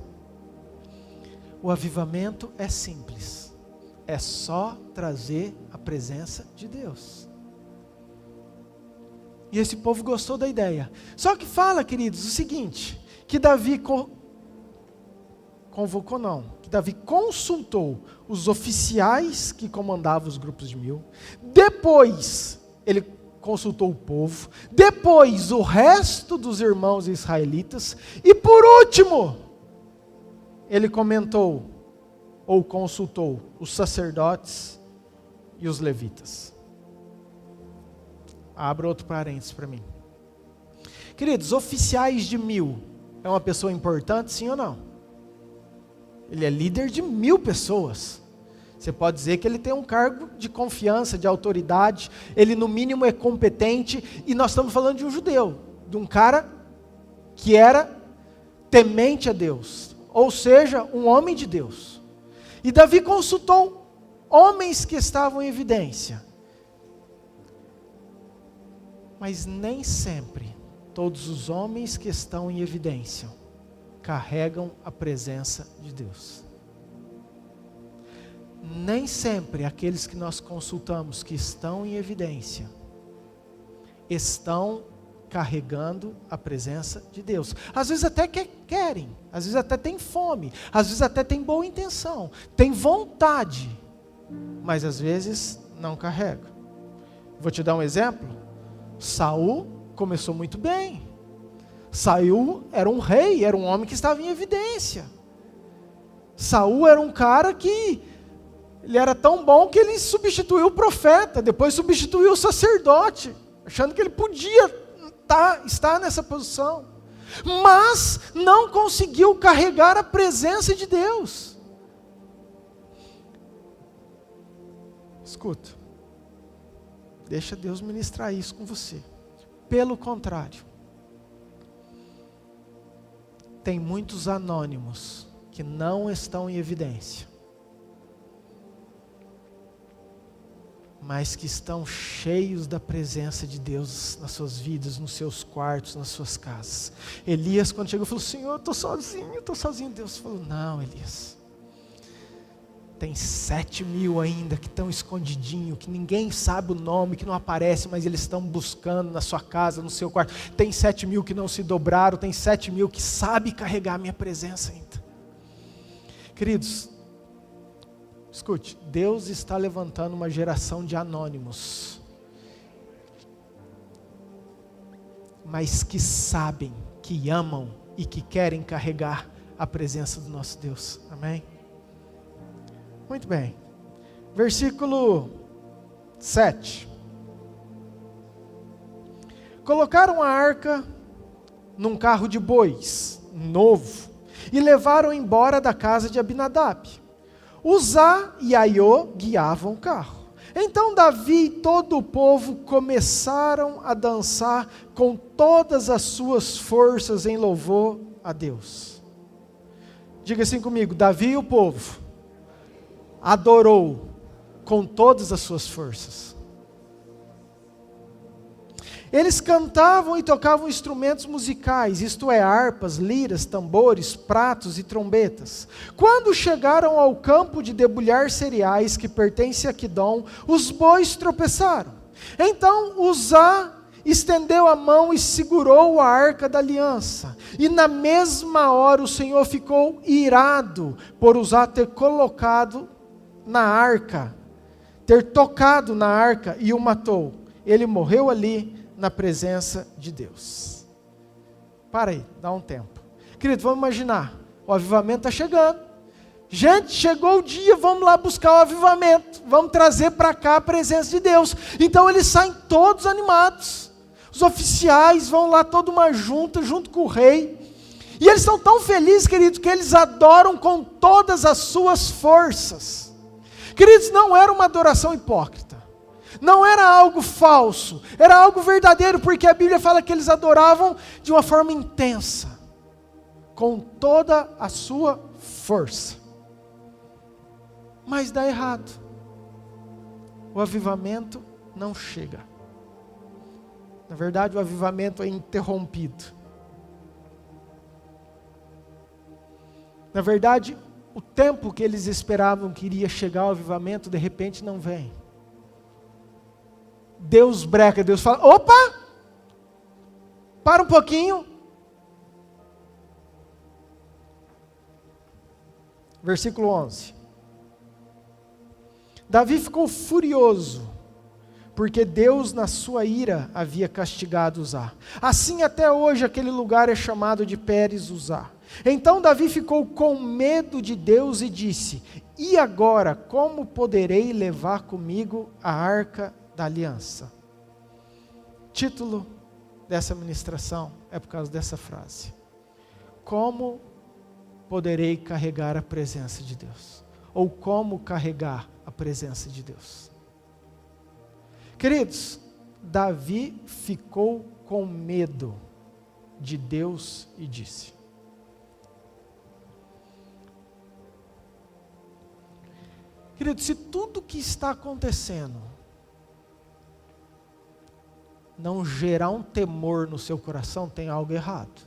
O avivamento é simples, é só trazer a presença de Deus. E esse povo gostou da ideia. Só que fala, queridos, o seguinte, que Davi que Davi consultou os oficiais que comandavam os grupos de 1000, depois ele consultou o povo, depois o resto dos irmãos israelitas, e por último, ele comentou, ou consultou, os sacerdotes e os levitas. Abra outro parênteses para mim. Queridos, oficiais de 1000, é uma pessoa importante, sim ou não? Ele é líder de 1000 pessoas. Você pode dizer que ele tem um cargo de confiança, de autoridade, ele no mínimo é competente, e nós estamos falando de um judeu, de um cara que era temente a Deus, ou seja, um homem de Deus. E Davi consultou homens que estavam em evidência. Mas nem sempre todos os homens que estão em evidência carregam a presença de Deus. Nem sempre aqueles que nós consultamos que estão em evidência estão carregando a presença de Deus. Às vezes até querem, às vezes até tem fome, às vezes até tem boa intenção, tem vontade, mas às vezes não carrega. Vou te dar um exemplo. Saul começou muito bem. Saul era um rei, era um homem que estava em evidência. Saul era um cara que ele era tão bom que ele substituiu o profeta, depois substituiu o sacerdote, achando que ele podia estar nessa posição, mas não conseguiu carregar a presença de Deus. Escuta, deixa Deus ministrar isso com você. Pelo contrário, tem muitos anônimos que não estão em evidência, mas que estão cheios da presença de Deus nas suas vidas, nos seus quartos, nas suas casas. Elias, quando chegou, falou: Senhor, eu estou sozinho. Deus falou: não, Elias, Tem 7.000 ainda que estão escondidinhos, que ninguém sabe o nome, que não aparece, mas eles estão buscando na sua casa, no seu quarto. Tem 7.000 que não se dobraram, tem 7.000 que sabem carregar a minha presença ainda. Queridos, escute, Deus está levantando uma geração de anônimos, mas que sabem, que amam e que querem carregar a presença do nosso Deus. Amém? Muito bem. Versículo 7. Colocaram a arca num carro de bois, novo, e levaram embora da casa de Abinadab. Uzá e Aiô guiavam o carro. Então Davi e todo o povo começaram a dançar com todas as suas forças em louvor a Deus. Diga assim comigo: Davi e o povo adorou com todas as suas forças. Eles cantavam e tocavam instrumentos musicais, isto é, harpas, liras, tambores, pratos e trombetas. Quando chegaram ao campo de debulhar cereais que pertence a Quidom, os bois tropeçaram. Então Uzá estendeu a mão e segurou a arca da aliança. E na mesma hora o Senhor ficou irado por Uzá ter colocado na arca, ter tocado na arca e o matou. Ele morreu ali na presença de Deus. Para aí, dá um tempo. Querido, vamos imaginar, o avivamento está chegando. Gente, chegou o dia, vamos lá buscar o avivamento, vamos trazer para cá a presença de Deus. Então eles saem todos animados. Os oficiais vão lá, toda uma junto com o rei. E eles estão tão felizes, queridos, que eles adoram com todas as suas forças. Queridos, não era uma adoração hipócrita. Não era algo falso, era algo verdadeiro, porque a Bíblia fala que eles adoravam de uma forma intensa, com toda a sua força. Mas dá errado. O avivamento não chega. Na verdade, o avivamento é interrompido. Na verdade, o tempo que eles esperavam que iria chegar o avivamento, de repente não vem. Deus breca, Deus fala: opa, para um pouquinho. Versículo 11. Davi ficou furioso, porque Deus na sua ira havia castigado Uzá. Assim até hoje aquele lugar é chamado de Pérez Uzá. Então Davi ficou com medo de Deus e disse: e agora como poderei levar comigo a arca da aliança? Título dessa ministração é por causa dessa frase: como poderei carregar a presença de Deus? Ou como carregar a presença de Deus? Queridos, Davi ficou com medo de Deus e disse. Queridos, se tudo que está acontecendo não gerar um temor no seu coração, tem algo errado.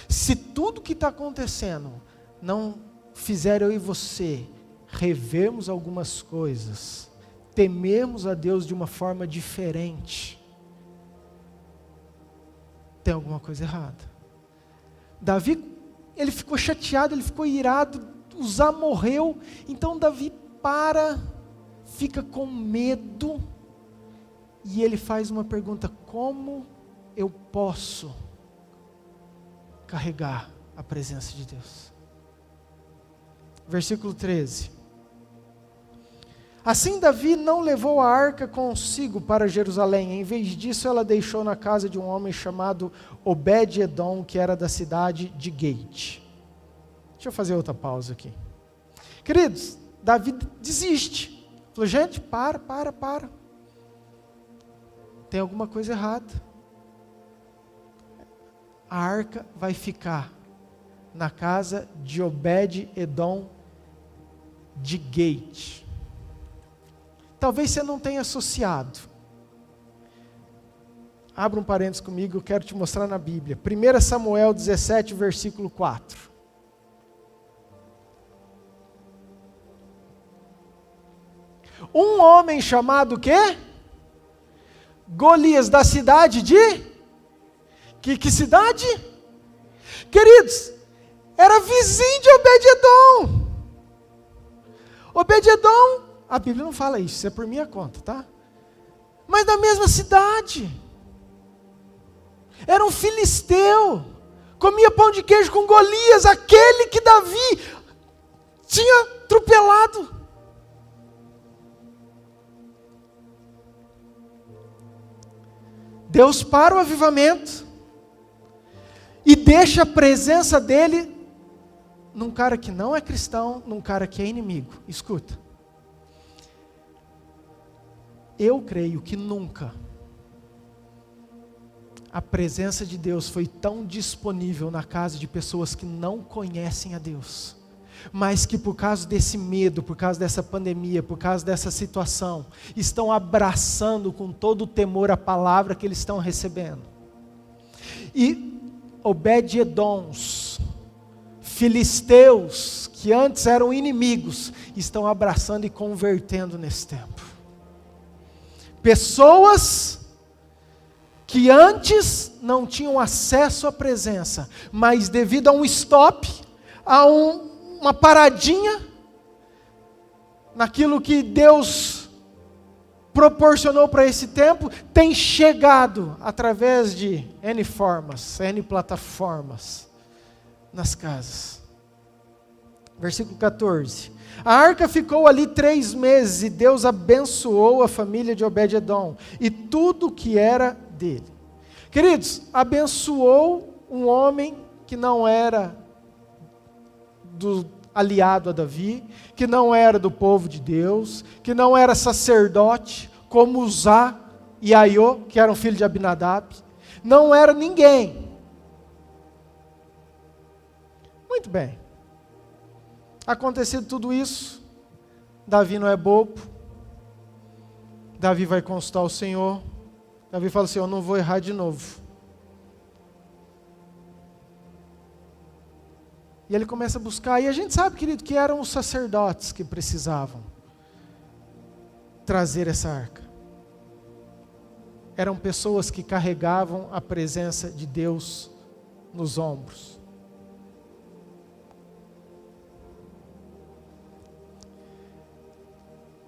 Se tudo que está acontecendo não fizer eu e você revermos algumas coisas, temermos a Deus de uma forma diferente, tem alguma coisa errada. Davi, ele ficou chateado, ele ficou irado, Uzá morreu, então Davi fica com medo, e ele faz uma pergunta: como eu posso carregar a presença de Deus? Versículo 13. Assim Davi não levou a arca consigo para Jerusalém, em vez disso ela deixou na casa de um homem chamado Obed-edom, que era da cidade de Gate. Deixa eu fazer outra pausa aqui. Queridos, Davi desiste. Falou: gente, para. Tem alguma coisa errada. A arca vai ficar na casa de Obed-edom de Gate. Talvez você não tenha associado. Abra um parênteses comigo, eu quero te mostrar na Bíblia. 1 Samuel 17, versículo 4. Um homem chamado o quê? Golias, da cidade de? Que cidade? Queridos, era vizinho de Obed-edom. Obed-edom, a Bíblia não fala isso é por minha conta, tá? Mas da mesma cidade. Era um filisteu. Comia pão de queijo com Golias, aquele que Davi tinha atropelado. Deus para o avivamento e deixa a presença dele num cara que não é cristão, num cara que é inimigo. Escuta. Eu creio que nunca a presença de Deus foi tão disponível na casa de pessoas que não conhecem a Deus, mas que por causa desse medo, por causa dessa pandemia, por causa dessa situação, estão abraçando com todo o temor a palavra que eles estão recebendo. E Obed-edoms, filisteus, que antes eram inimigos, estão abraçando e convertendo nesse tempo. Pessoas que antes não tinham acesso à presença, mas devido a um stop, a uma paradinha, naquilo que Deus proporcionou para esse tempo, tem chegado através de N formas, N plataformas, nas casas. Versículo 14. A arca ficou ali 3 meses e Deus abençoou a família de Obed-edom e tudo que era dele. Queridos, abençoou um homem que não era aliado a Davi, que não era do povo de Deus, que não era sacerdote, como Uzá e Aiô, que eram filhos de Abinadab, não era ninguém. Muito bem. Acontecido tudo isso, Davi não é bobo, Davi vai consultar o Senhor, Davi fala assim, eu não vou errar de novo. E ele começa a buscar, e a gente sabe, querido, que eram os sacerdotes que precisavam trazer essa arca. Eram pessoas que carregavam a presença de Deus nos ombros.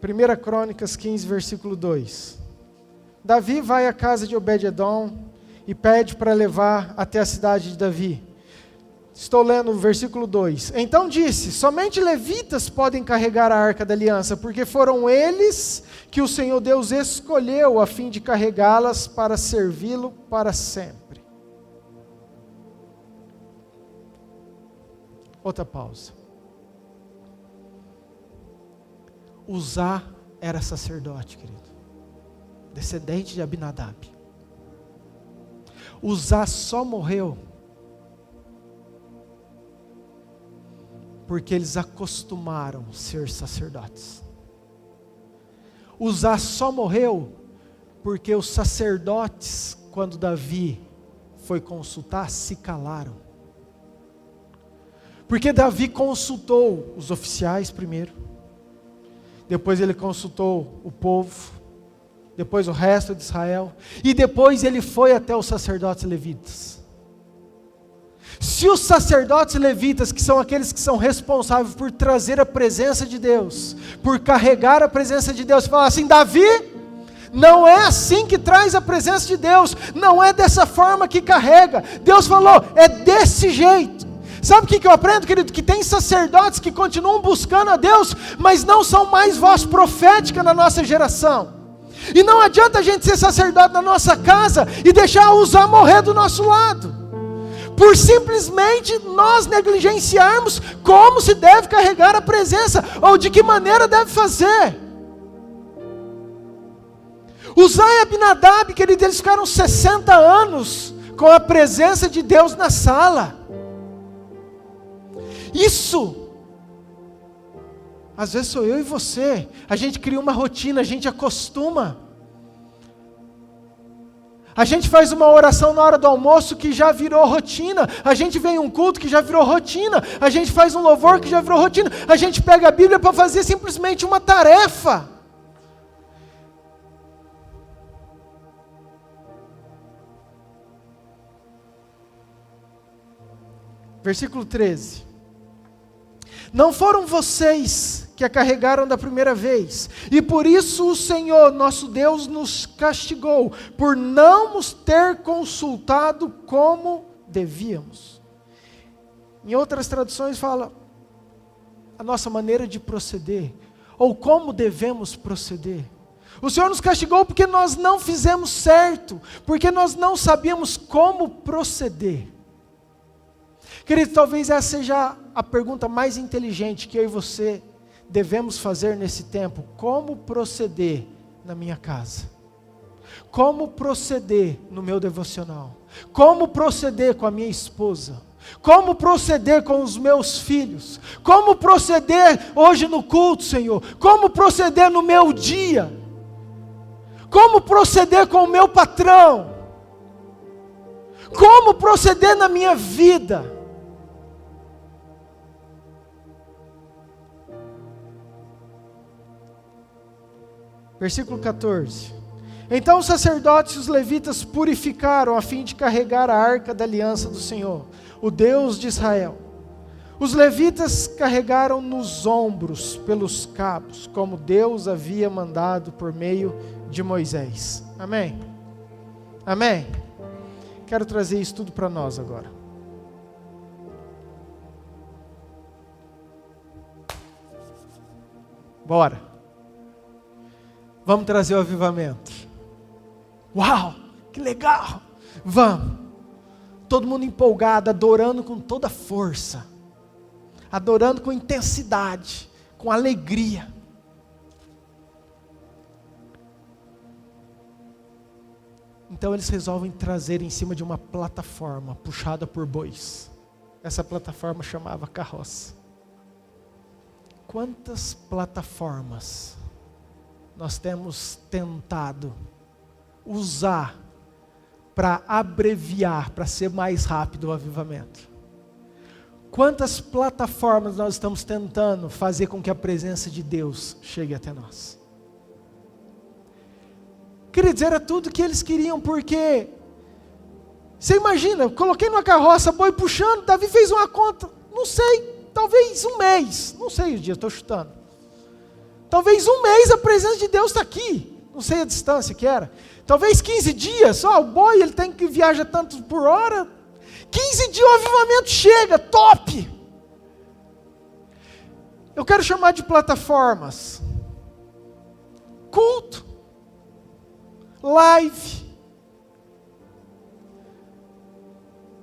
Primeira Crônicas 15, versículo 2. Davi vai à casa de Obed-edom e pede para levar até a cidade de Davi. Estou lendo o versículo 2. Então disse, somente levitas podem carregar a arca da aliança, porque foram eles que o Senhor Deus escolheu a fim de carregá-las para servi-lo para sempre. Outra pausa. Uzá era sacerdote, querido. Descendente de Abinadab. Uzá só morreu porque eles acostumaram a ser sacerdotes. Uzá só morreu porque os sacerdotes, quando Davi foi consultar, se calaram. Porque Davi consultou os oficiais primeiro, depois ele consultou o povo, depois o resto de Israel, e depois ele foi até os sacerdotes levitas. Se os sacerdotes levitas, que são aqueles que são responsáveis por trazer a presença de Deus, por carregar a presença de Deus, falar assim, Davi, não é assim que traz a presença de Deus, não é dessa forma que carrega. Deus falou, é desse jeito. Sabe o que eu aprendo, querido? Que tem sacerdotes que continuam buscando a Deus, mas não são mais voz profética na nossa geração. E não adianta a gente ser sacerdote na nossa casa e deixar Uzá morrer do nosso lado, por simplesmente nós negligenciarmos como se deve carregar a presença, ou de que maneira deve fazer. Uzá e Abinadab, querido, eles ficaram 60 anos com a presença de Deus na sala. Isso, às vezes sou eu e você, a gente cria uma rotina, a gente acostuma. A gente faz uma oração na hora do almoço que já virou rotina. A gente vem em um culto que já virou rotina. A gente faz um louvor que já virou rotina. A gente pega a Bíblia para fazer simplesmente uma tarefa. Versículo 13. Não foram vocês que a carregaram da primeira vez, e por isso o Senhor, nosso Deus, nos castigou, por não nos ter consultado como devíamos. Em outras traduções fala a nossa maneira de proceder, ou como devemos proceder. O Senhor nos castigou porque nós não fizemos certo, porque nós não sabíamos como proceder. Querido, talvez essa seja a pergunta mais inteligente que eu e você devemos fazer nesse tempo. Como proceder na minha casa? Como proceder no meu devocional? Como proceder com a minha esposa? Como proceder com os meus filhos? Como proceder hoje no culto, Senhor? Como proceder no meu dia? Como proceder com o meu patrão? Como proceder na minha vida? Versículo 14. Então os sacerdotes e os levitas purificaram a fim de carregar a arca da aliança do Senhor, o Deus de Israel. Os levitas carregaram nos ombros pelos cabos, como Deus havia mandado por meio de Moisés. Amém? Amém? Quero trazer isso tudo para nós agora. Bora. Vamos trazer o avivamento. Uau, que legal. Vamos. Todo mundo empolgado, adorando com toda força. Adorando com intensidade, com alegria. Então eles resolvem trazer em cima de uma plataforma puxada por bois. Essa plataforma chamava carroça. Quantas plataformas nós temos tentado usar para abreviar, para ser mais rápido o avivamento? Quantas plataformas nós estamos tentando fazer com que a presença de Deus chegue até nós? Queridos, era tudo que eles queriam, porque você imagina, eu coloquei numa carroça, boi puxando, Davi fez uma conta, não sei, talvez um mês, não sei os dias, estou chutando. Talvez um mês a presença de Deus está aqui, não sei a distância que era. Talvez 15 dias, o boi ele tem que viajar tanto por hora, 15 dias o avivamento chega, top! Eu quero chamar de plataformas. Culto, live,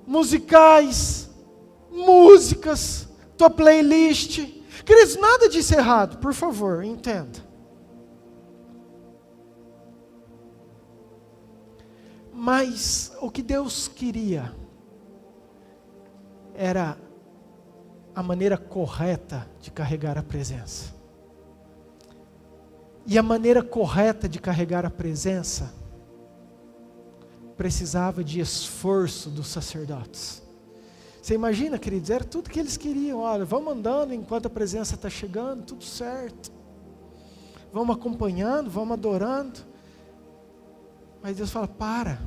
musicais, músicas, tua playlist. Queridos, nada disso é errado, por favor, entenda. Mas o que Deus queria era a maneira correta de carregar a presença. E a maneira correta de carregar a presença precisava de esforço dos sacerdotes. Você imagina, queridos, era tudo que eles queriam. Olha, vamos andando enquanto a presença está chegando, tudo certo. Vamos acompanhando, vamos adorando. Mas Deus fala, para.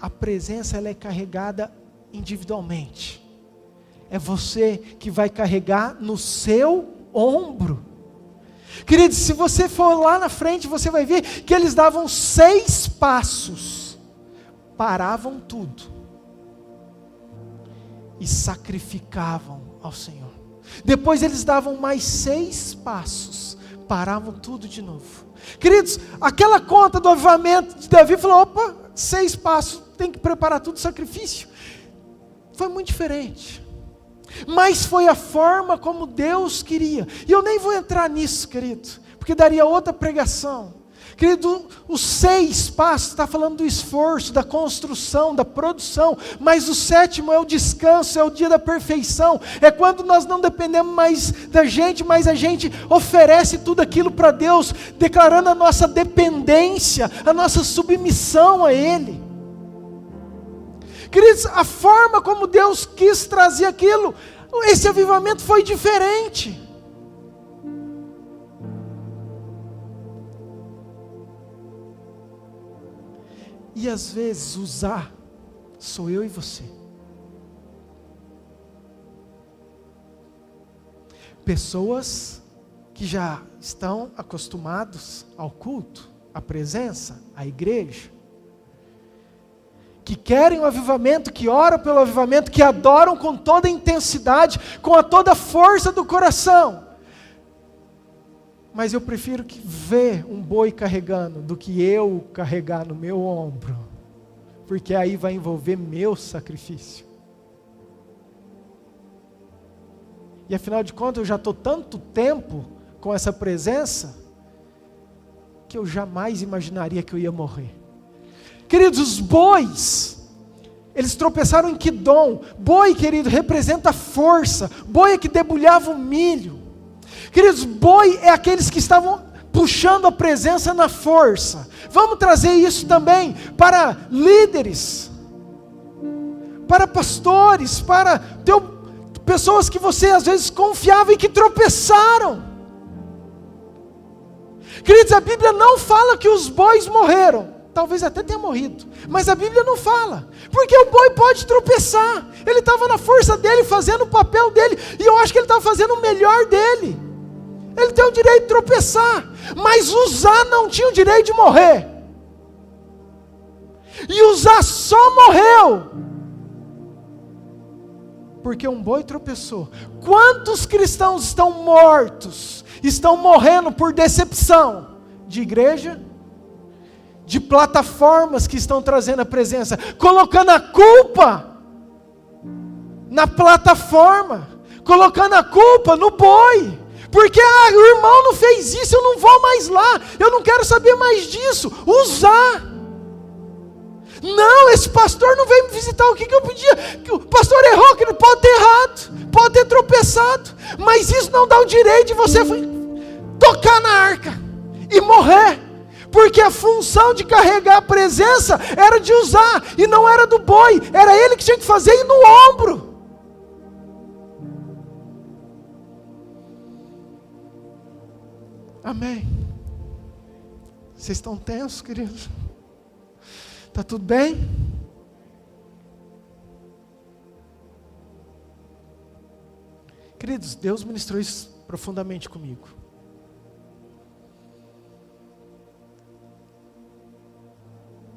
A presença ela é carregada individualmente. É você que vai carregar no seu ombro. Queridos, se você for lá na frente, você vai ver que eles davam 6 passos. Paravam tudo. E sacrificavam ao Senhor. Depois eles davam mais 6 passos. Paravam tudo de novo. Queridos, aquela conta do avivamento de Davi falou, opa, 6 passos, tem que preparar tudo sacrifício. Foi muito diferente. Mas foi a forma como Deus queria. E eu nem vou entrar nisso, querido, porque daria outra pregação. Querido, os 6 passos está falando do esforço, da construção, da produção, mas o 7º é o descanso, é o dia da perfeição, é quando nós não dependemos mais da gente, mas a gente oferece tudo aquilo para Deus, declarando a nossa dependência, a nossa submissão a Ele. Queridos, a forma como Deus quis trazer aquilo, esse avivamento foi diferente. E às vezes usar sou eu e você. pessoas que já estão acostumados ao culto, à presença, à igreja, que querem o avivamento, que oram pelo avivamento, que adoram com toda a intensidade, com toda a força do coração. Mas eu prefiro ver um boi carregando do que eu carregar no meu ombro, porque aí vai envolver meu sacrifício. E afinal de contas eu já estou tanto tempo com essa presença, que eu jamais imaginaria que eu ia morrer. Queridos, os bois, eles tropeçaram em Quidom. Boi, querido, representa força. Boi é que debulhava o milho. Queridos, boi é aqueles que estavam puxando a presença na força. Vamos trazer isso também para líderes, para pastores, para pessoas que você às vezes confiava e que tropeçaram. Queridos, a Bíblia não fala que os bois morreram. Talvez até tenha morrido, mas a Bíblia não fala, porque o boi pode tropeçar. Ele estava na força dele, fazendo o papel dele, e eu acho que ele estava fazendo o melhor dele. Ele tem o direito de tropeçar, mas Uzá não tinha o direito de morrer. E Uzá só morreu porque um boi tropeçou. Quantos cristãos estão mortos, estão morrendo por decepção de igreja, de plataformas que estão trazendo a presença, colocando a culpa na plataforma, colocando a culpa no boi, porque o irmão não fez isso, eu não vou mais lá, eu não quero saber mais disso. Uzá, não, esse pastor não veio me visitar, o que eu podia? O pastor errou, que não pode ter errado, pode ter tropeçado, mas isso não dá o direito de você tocar na arca e morrer. Porque a função de carregar a presença era de Uzá, e não era do boi, era ele que tinha que fazer, e no ombro. Amém. Vocês estão tensos, queridos? Está tudo bem? Queridos, Deus ministrou isso profundamente comigo.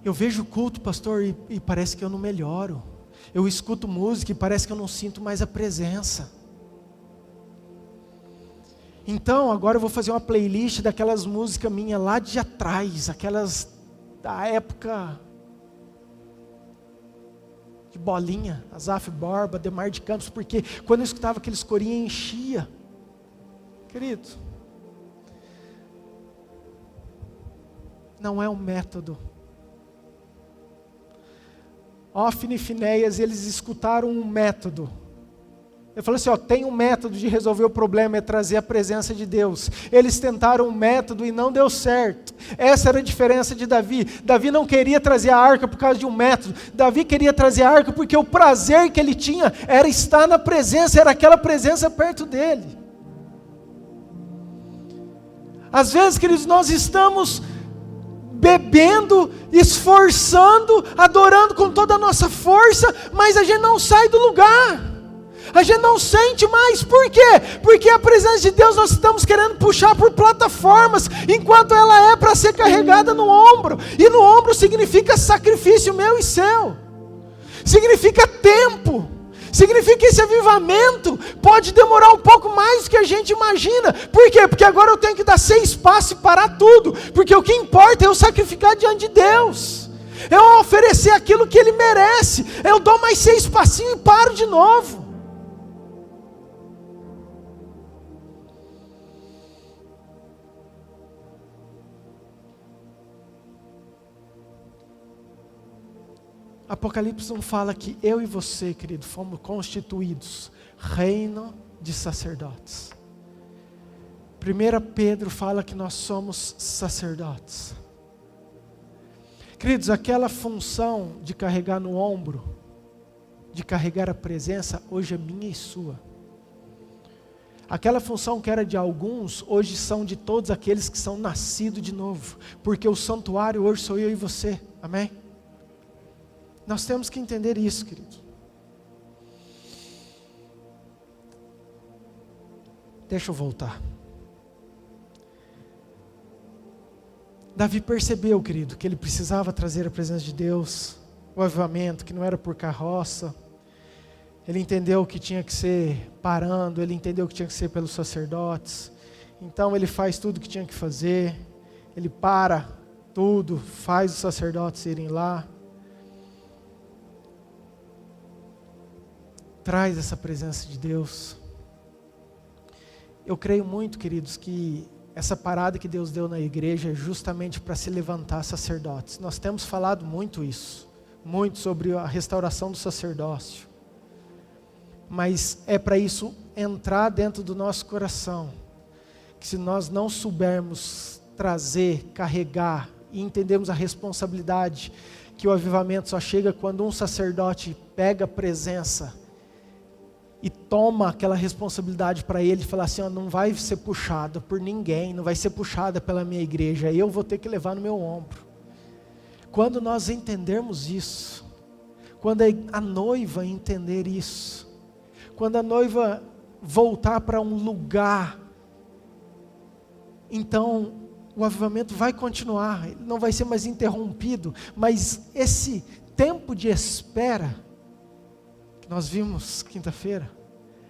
Eu vejo o culto, pastor, e parece que eu não melhoro. Eu escuto música e parece que eu não sinto mais a presença. Então, agora eu vou fazer uma playlist daquelas músicas minhas lá de atrás, aquelas da época de Bolinha, Asaf Borba, Ademar de Campos, porque quando eu escutava aqueles corinhos enchia. Querido, não é um método. Ófine e Finéias, eles escutaram um método. Eu falei assim, tem um método de resolver o problema, é trazer a presença de Deus. Eles tentaram um método e não deu certo. Essa era a diferença de Davi. Davi não queria trazer a arca por causa de um método. Davi queria trazer a arca porque o prazer que ele tinha era estar na presença, era aquela presença perto dele. Às vezes, queridos, nós estamos bebendo, esforçando, adorando com toda a nossa força, mas a gente não sai do lugar, a gente não sente mais. Por quê? Porque a presença de Deus nós estamos querendo puxar por plataformas, enquanto ela é para ser carregada no ombro, e no ombro significa sacrifício meu e seu, significa tempo, significa que esse avivamento pode demorar um pouco mais do que a gente imagina. Por quê? Porque agora eu tenho que dar 6 passos e parar tudo, porque o que importa é eu sacrificar diante de Deus, eu oferecer aquilo que Ele merece. Eu dou mais 6 passinhos e paro de novo. Apocalipse não fala que eu e você, querido, fomos constituídos reino de sacerdotes. 1 Pedro fala que nós somos sacerdotes. Queridos, aquela função de carregar no ombro, de carregar a presença, hoje é minha e sua. Aquela função que era de alguns, hoje são de todos aqueles que são nascidos de novo, porque o santuário hoje sou eu e você, amém? Nós temos que entender isso, querido. Deixa eu voltar. Davi percebeu, querido, que ele precisava trazer a presença de Deus, o avivamento, que não era por carroça. Ele entendeu que tinha que ser parando, ele entendeu que tinha que ser pelos sacerdotes. Então ele faz tudo o que tinha que fazer, ele para tudo, faz os sacerdotes irem lá. Traz essa presença de Deus. Eu creio muito, queridos, que essa parada que Deus deu na igreja é justamente para se levantar sacerdotes. Nós temos falado muito sobre a restauração do sacerdócio. Mas é para isso entrar dentro do nosso coração. Que se nós não soubermos trazer, carregar e entendermos a responsabilidade, que o avivamento só chega quando um sacerdote pega a presença e toma aquela responsabilidade para ele, e fala assim, ó, não vai ser puxada por ninguém, não vai ser puxada pela minha igreja, eu vou ter que levar no meu ombro. Quando nós entendermos isso, quando a noiva entender isso, quando a noiva voltar para um lugar, então o avivamento vai continuar, ele não vai ser mais interrompido, mas esse tempo de espera, que nós vimos quinta-feira,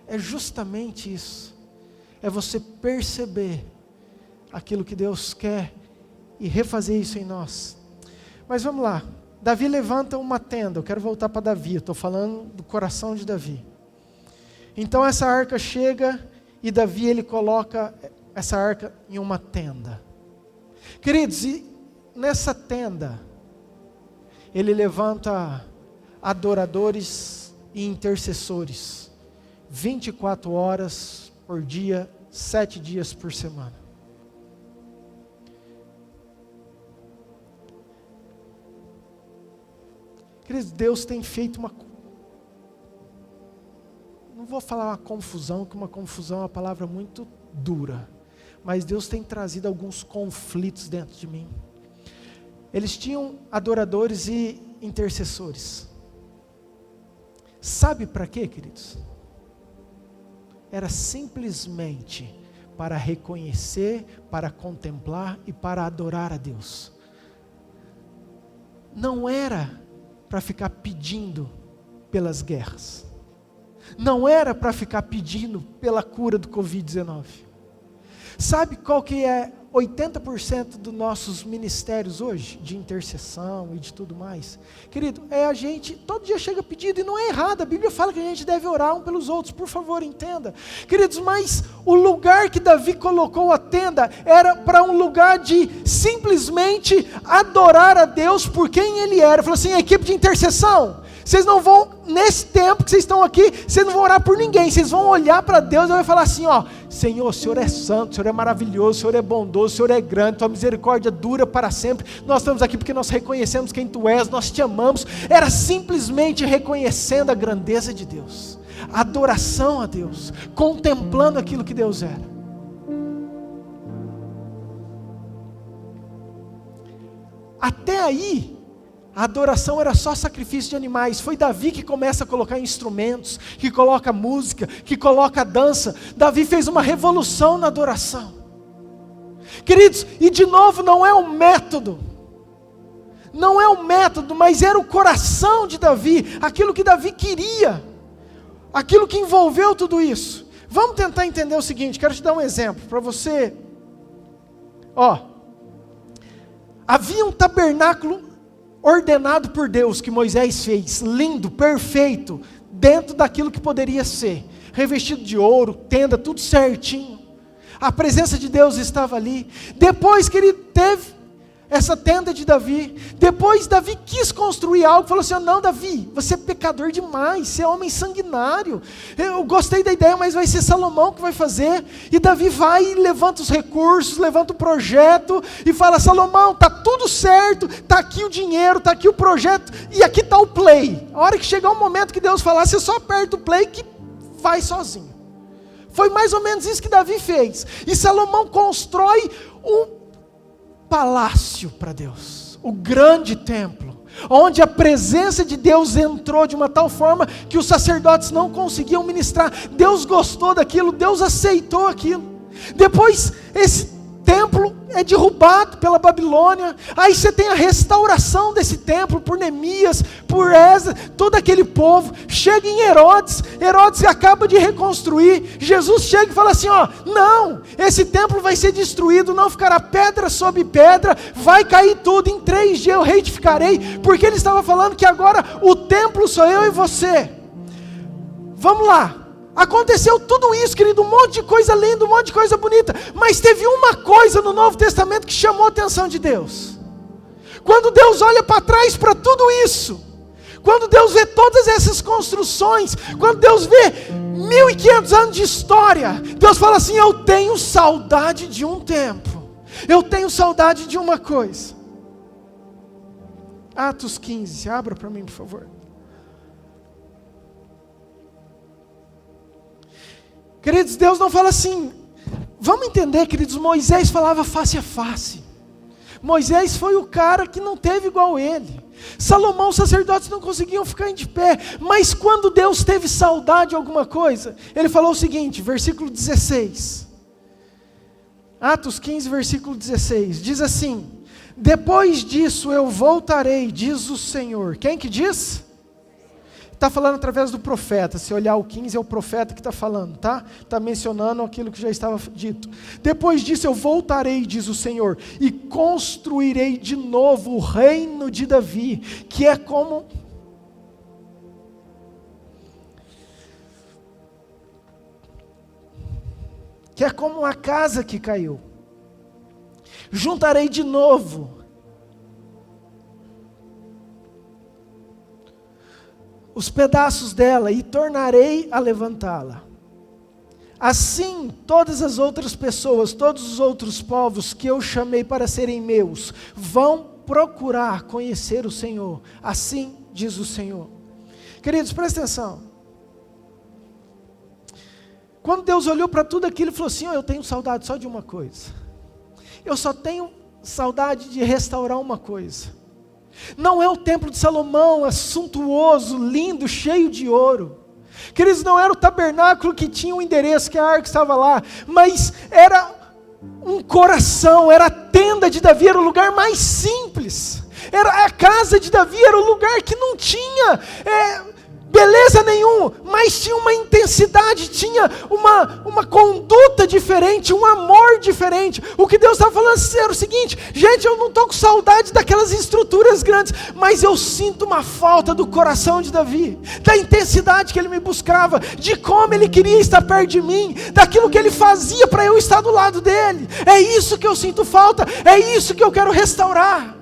é justamente isso, é você perceber aquilo que Deus quer e refazer isso em nós. Mas vamos lá, Davi levanta uma tenda, eu quero voltar para Davi, eu estou falando do coração de Davi. Então essa arca chega e Davi ele coloca essa arca em uma tenda. Queridos, e nessa tenda, ele levanta adoradores e intercessores, 24 horas por dia, 7 dias por semana. Queridos, Deus tem feito não vou falar uma confusão, que uma confusão é uma palavra muito dura, mas Deus tem trazido alguns conflitos dentro de mim. Eles tinham adoradores e intercessores. Sabe para quê, queridos? Era simplesmente para reconhecer, para contemplar e para adorar a Deus. Não era para ficar pedindo pelas guerras. Não era para ficar pedindo pela cura do Covid-19. Sabe qual que é 80% dos nossos ministérios hoje, de intercessão e de tudo mais? Querido, a gente, todo dia chega pedido, e não é errado, a Bíblia fala que a gente deve orar um pelos outros, por favor, entenda. Queridos, mas o lugar que Davi colocou a tenda, era para um lugar de simplesmente adorar a Deus por quem Ele era. Falou assim, a equipe de intercessão, vocês não vão, nesse tempo que vocês estão aqui, vocês não vão orar por ninguém, vocês vão olhar para Deus e vão falar assim, ó, Senhor, o Senhor é santo, o Senhor é maravilhoso, o Senhor é bondoso, o Senhor é grande, Tua misericórdia dura para sempre, nós estamos aqui porque nós reconhecemos quem Tu és, nós Te amamos. Era simplesmente reconhecendo a grandeza de Deus, a adoração a Deus, contemplando aquilo que Deus era. Até aí, a adoração era só sacrifício de animais. Foi Davi que começa a colocar instrumentos, que coloca música, que coloca dança. Davi fez uma revolução na adoração. Queridos, e de novo não é um método. Não é um método, mas era o coração de Davi, aquilo que Davi queria, aquilo que envolveu tudo isso. Vamos tentar entender o seguinte, quero te dar um exemplo para você. Havia um tabernáculo ordenado por Deus, que Moisés fez, lindo, perfeito, dentro daquilo que poderia ser, revestido de ouro, tenda, tudo certinho, a presença de Deus estava ali. Depois que ele teve essa tenda de Davi, depois Davi quis construir algo, falou assim, não Davi, você é pecador demais, você é homem sanguinário, eu gostei da ideia, mas vai ser Salomão que vai fazer. E Davi vai e levanta os recursos, levanta o projeto, e fala, Salomão, está tudo certo, está aqui o dinheiro, está aqui o projeto, e aqui está o play. A hora que chegar o momento que Deus falar, você só aperta o play que vai sozinho. Foi mais ou menos isso que Davi fez, e Salomão constrói um palácio para Deus, o grande templo, onde a presença de Deus entrou de uma tal forma que os sacerdotes não conseguiam ministrar. Deus gostou daquilo, Deus aceitou aquilo. Depois esse templo é derrubado pela Babilônia, aí você tem a restauração desse templo por Neemias, por Esdras, todo aquele povo. Chega em Herodes acaba de reconstruir. Jesus chega e fala assim: não, esse templo vai ser destruído, não ficará pedra sobre pedra, vai cair tudo, em 3 dias eu reedificarei, porque ele estava falando que agora o templo sou eu e você. Vamos lá. Aconteceu tudo isso, querido, um monte de coisa linda, um monte de coisa bonita, mas teve uma coisa no Novo Testamento que chamou a atenção de Deus. Quando Deus olha para trás para tudo isso, quando Deus vê todas essas construções, quando Deus vê 1500 anos de história, Deus fala assim: eu tenho saudade de um tempo, eu tenho saudade de uma coisa. Atos 15, abra para mim, por favor. Queridos, Deus não fala assim. Vamos entender, queridos, Moisés falava face a face. Moisés foi o cara que não teve igual ele. Salomão, os sacerdotes não conseguiam ficar de pé. Mas quando Deus teve saudade de alguma coisa, ele falou o seguinte, versículo 16. Atos 15, versículo 16. Diz assim: depois disso eu voltarei, diz o Senhor. Quem que diz? Está falando através do profeta. Se olhar o 15, é o profeta que está falando, tá? Está mencionando aquilo que já estava dito. Depois disso eu voltarei, diz o Senhor, e construirei de novo o reino de Davi, que é como a casa que caiu. Juntarei de novo os pedaços dela e tornarei a levantá-la. Assim, todas as outras pessoas, todos os outros povos que eu chamei para serem meus, vão procurar conhecer o Senhor. Assim diz o Senhor. Queridos, presta atenção. Quando Deus olhou para tudo aquilo, Ele falou assim: eu tenho saudade só de uma coisa. Eu só tenho saudade de restaurar uma coisa. Não é o templo de Salomão, é suntuoso, lindo, cheio de ouro. Queridos, não era o tabernáculo que tinha um endereço, que a arca estava lá, mas era um coração, era a tenda de Davi, era o lugar mais simples. Era a casa de Davi, era o lugar que não tinha beleza nenhuma, mas tinha uma intensidade, tinha uma conduta diferente, um amor diferente. O que Deus estava falando era o seguinte: gente, eu não estou com saudade daquelas estruturas grandes, mas eu sinto uma falta do coração de Davi, da intensidade que ele me buscava, de como ele queria estar perto de mim, daquilo que ele fazia para eu estar do lado dele. É isso que eu sinto falta, é isso que eu quero restaurar.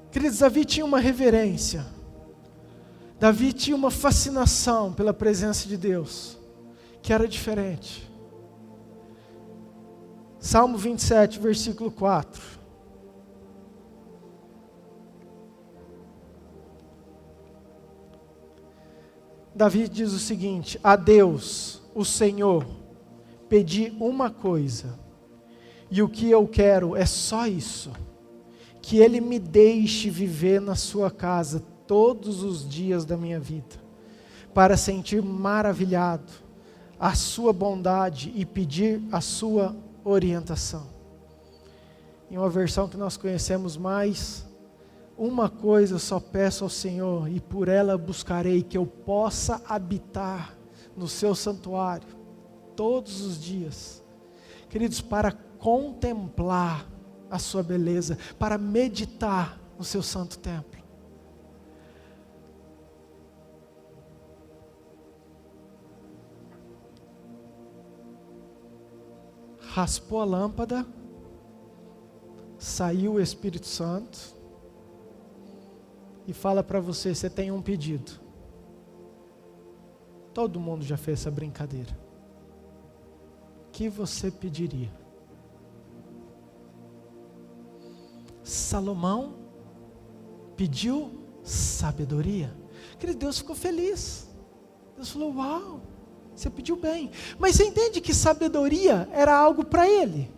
Queridos, Davi tinha uma reverência, Davi tinha uma fascinação pela presença de Deus, que era diferente. Salmo 27, versículo 4. Davi diz o seguinte: a Deus, o Senhor, pedi uma coisa, e o que eu quero é só isso: que Ele me deixe viver na sua casa todos os dias da minha vida, para sentir maravilhado a sua bondade e pedir a sua orientação. Em uma versão que nós conhecemos mais: uma coisa só peço ao Senhor, e por ela buscarei, que eu possa habitar no seu santuário todos os dias. Queridos, para contemplar a sua beleza, para meditar no seu santo templo. Raspou a lâmpada, saiu o Espírito Santo e fala para você: você tem um pedido. Todo mundo já fez essa brincadeira. O que você pediria? Salomão pediu sabedoria. Querido, Deus ficou feliz. Deus falou: uau, você pediu bem. Mas você entende que sabedoria era algo para ele?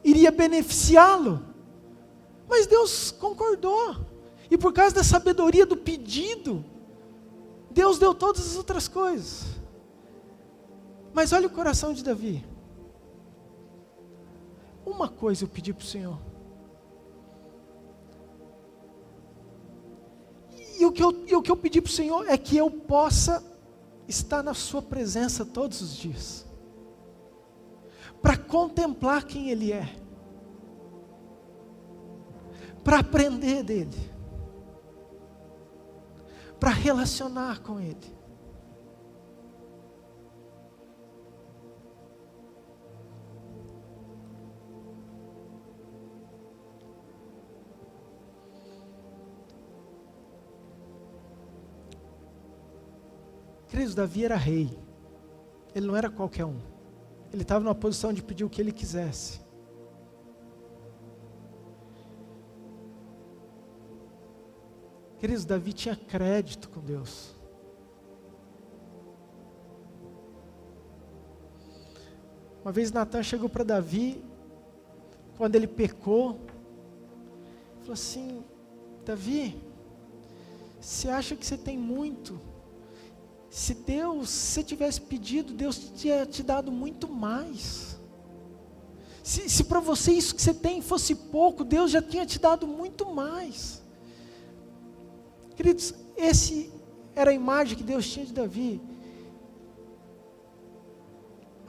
iria beneficiá-lo. Mas Deus concordou. E por causa da sabedoria do pedido, Deus deu todas as outras coisas. Mas olha o coração de Davi. Uma coisa eu pedi para o Senhor. E o que eu pedi para o Senhor é que eu possa estar na sua presença todos os dias. Para contemplar quem Ele é. Para aprender dEle. Para relacionar com Ele. Queridos, Davi era rei. Ele não era qualquer um. Ele estava numa posição de pedir o que ele quisesse. Queridos, Davi tinha crédito com Deus. Uma vez Natan chegou para Davi, quando ele pecou, falou assim: Davi, você acha que você tem muito? Se você tivesse pedido, Deus tinha te dado muito mais. Se para você isso que você tem fosse pouco, Deus já tinha te dado muito mais. Queridos, esse era a imagem que Deus tinha de Davi.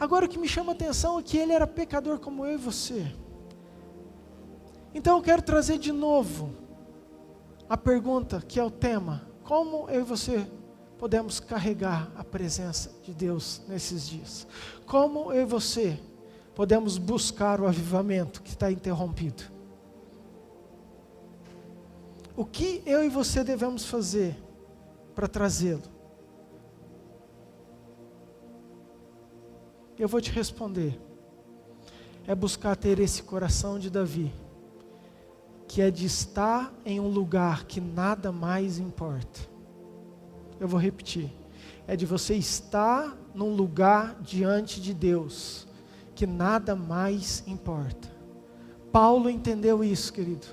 Agora o que me chama a atenção é que ele era pecador como eu e você. Então eu quero trazer de novo a pergunta que é o tema: como eu e você podemos carregar a presença de Deus nesses dias? Como eu e você podemos buscar o avivamento que está interrompido? O que eu e você devemos fazer para trazê-lo? Eu vou te responder. É buscar ter esse coração de Davi, que é de estar em um lugar que nada mais importa. Eu vou repetir. É de você estar num lugar diante de Deus, que nada mais importa. Paulo entendeu isso, querido.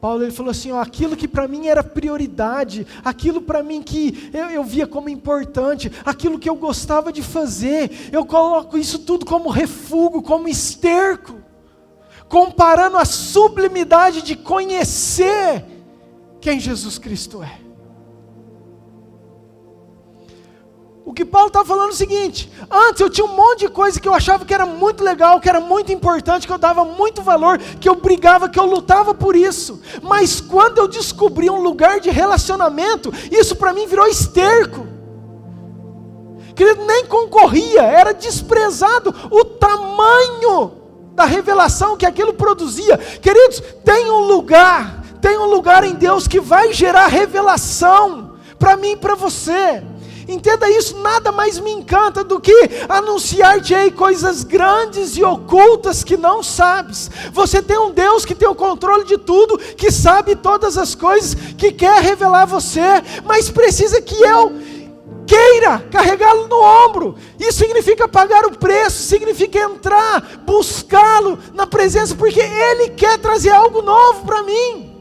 Paulo, ele falou assim, ó, aquilo que para mim era prioridade, aquilo para mim que eu via como importante, aquilo que eu gostava de fazer, eu coloco isso tudo como refúgio, como esterco, comparando a sublimidade de conhecer quem Jesus Cristo é. O que Paulo está falando é o seguinte: antes eu tinha um monte de coisa que eu achava que era muito legal, que era muito importante, que eu dava muito valor, que eu brigava, que eu lutava por isso. Mas quando eu descobri um lugar de relacionamento, isso para mim virou esterco. Querido, nem concorria, era desprezado o tamanho da revelação que aquilo produzia. Queridos, tem um lugar em Deus que vai gerar revelação para mim e para você. Entenda isso, nada mais me encanta do que anunciar-te aí coisas grandes e ocultas que não sabes. Você tem um Deus que tem o controle de tudo, que sabe todas as coisas, que quer revelar a você, mas precisa que eu queira carregá-lo no ombro. Isso significa pagar o preço, significa entrar, buscá-lo na presença, porque Ele quer trazer algo novo para mim.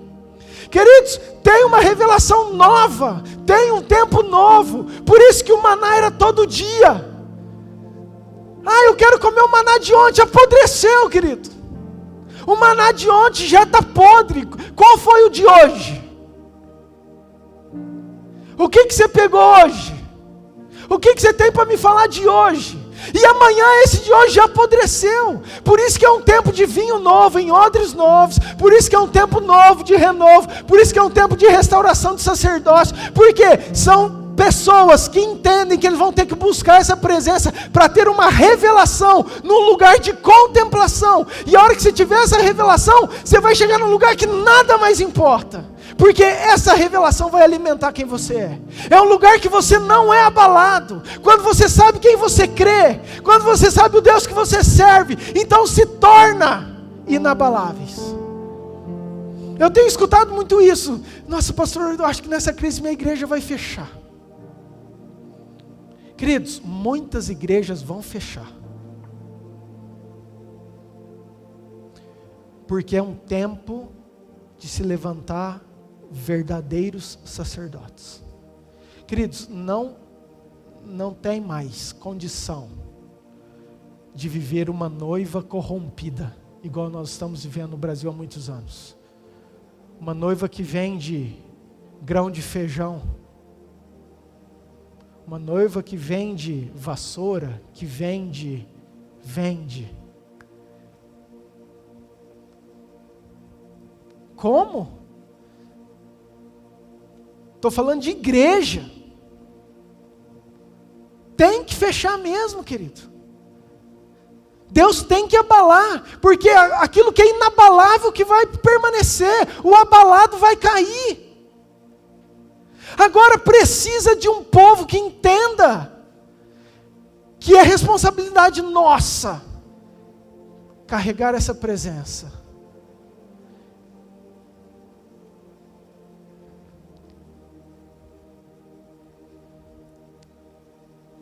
Queridos, tem uma revelação nova, tem um tempo novo, por isso que o maná era todo dia. Eu quero comer o maná de ontem, apodreceu, querido. O maná de ontem já está podre. Qual foi o de hoje? O que você pegou hoje? O que você tem para me falar de hoje? E amanhã esse de hoje já apodreceu. Por isso que é um tempo de vinho novo, em odres novos. Por isso que é um tempo novo de renovo. Por isso que é um tempo de restauração do sacerdócio. Porque são pessoas que entendem que eles vão ter que buscar essa presença para ter uma revelação num lugar de contemplação. E a hora que você tiver essa revelação, você vai chegar num lugar que nada mais importa. Porque essa revelação vai alimentar quem você é. É um lugar que você não é abalado. Quando você sabe quem você crê, quando você sabe o Deus que você serve, então se torna inabaláveis. Eu tenho escutado muito isso. Nossa, pastor, eu acho que nessa crise minha igreja vai fechar. Queridos, muitas igrejas vão fechar. Porque é um tempo de se levantar verdadeiros sacerdotes. Queridos, não tem mais condição de viver uma noiva corrompida, igual nós estamos vivendo no Brasil há muitos anos. Uma noiva que vende grão de feijão. Uma noiva que vende vassoura, que vende. Como? Estou falando de igreja. Tem que fechar mesmo, querido. Deus tem que abalar, porque aquilo que é inabalável que vai permanecer, o abalado vai cair. Agora precisa de um povo que entenda que é responsabilidade nossa carregar essa presença.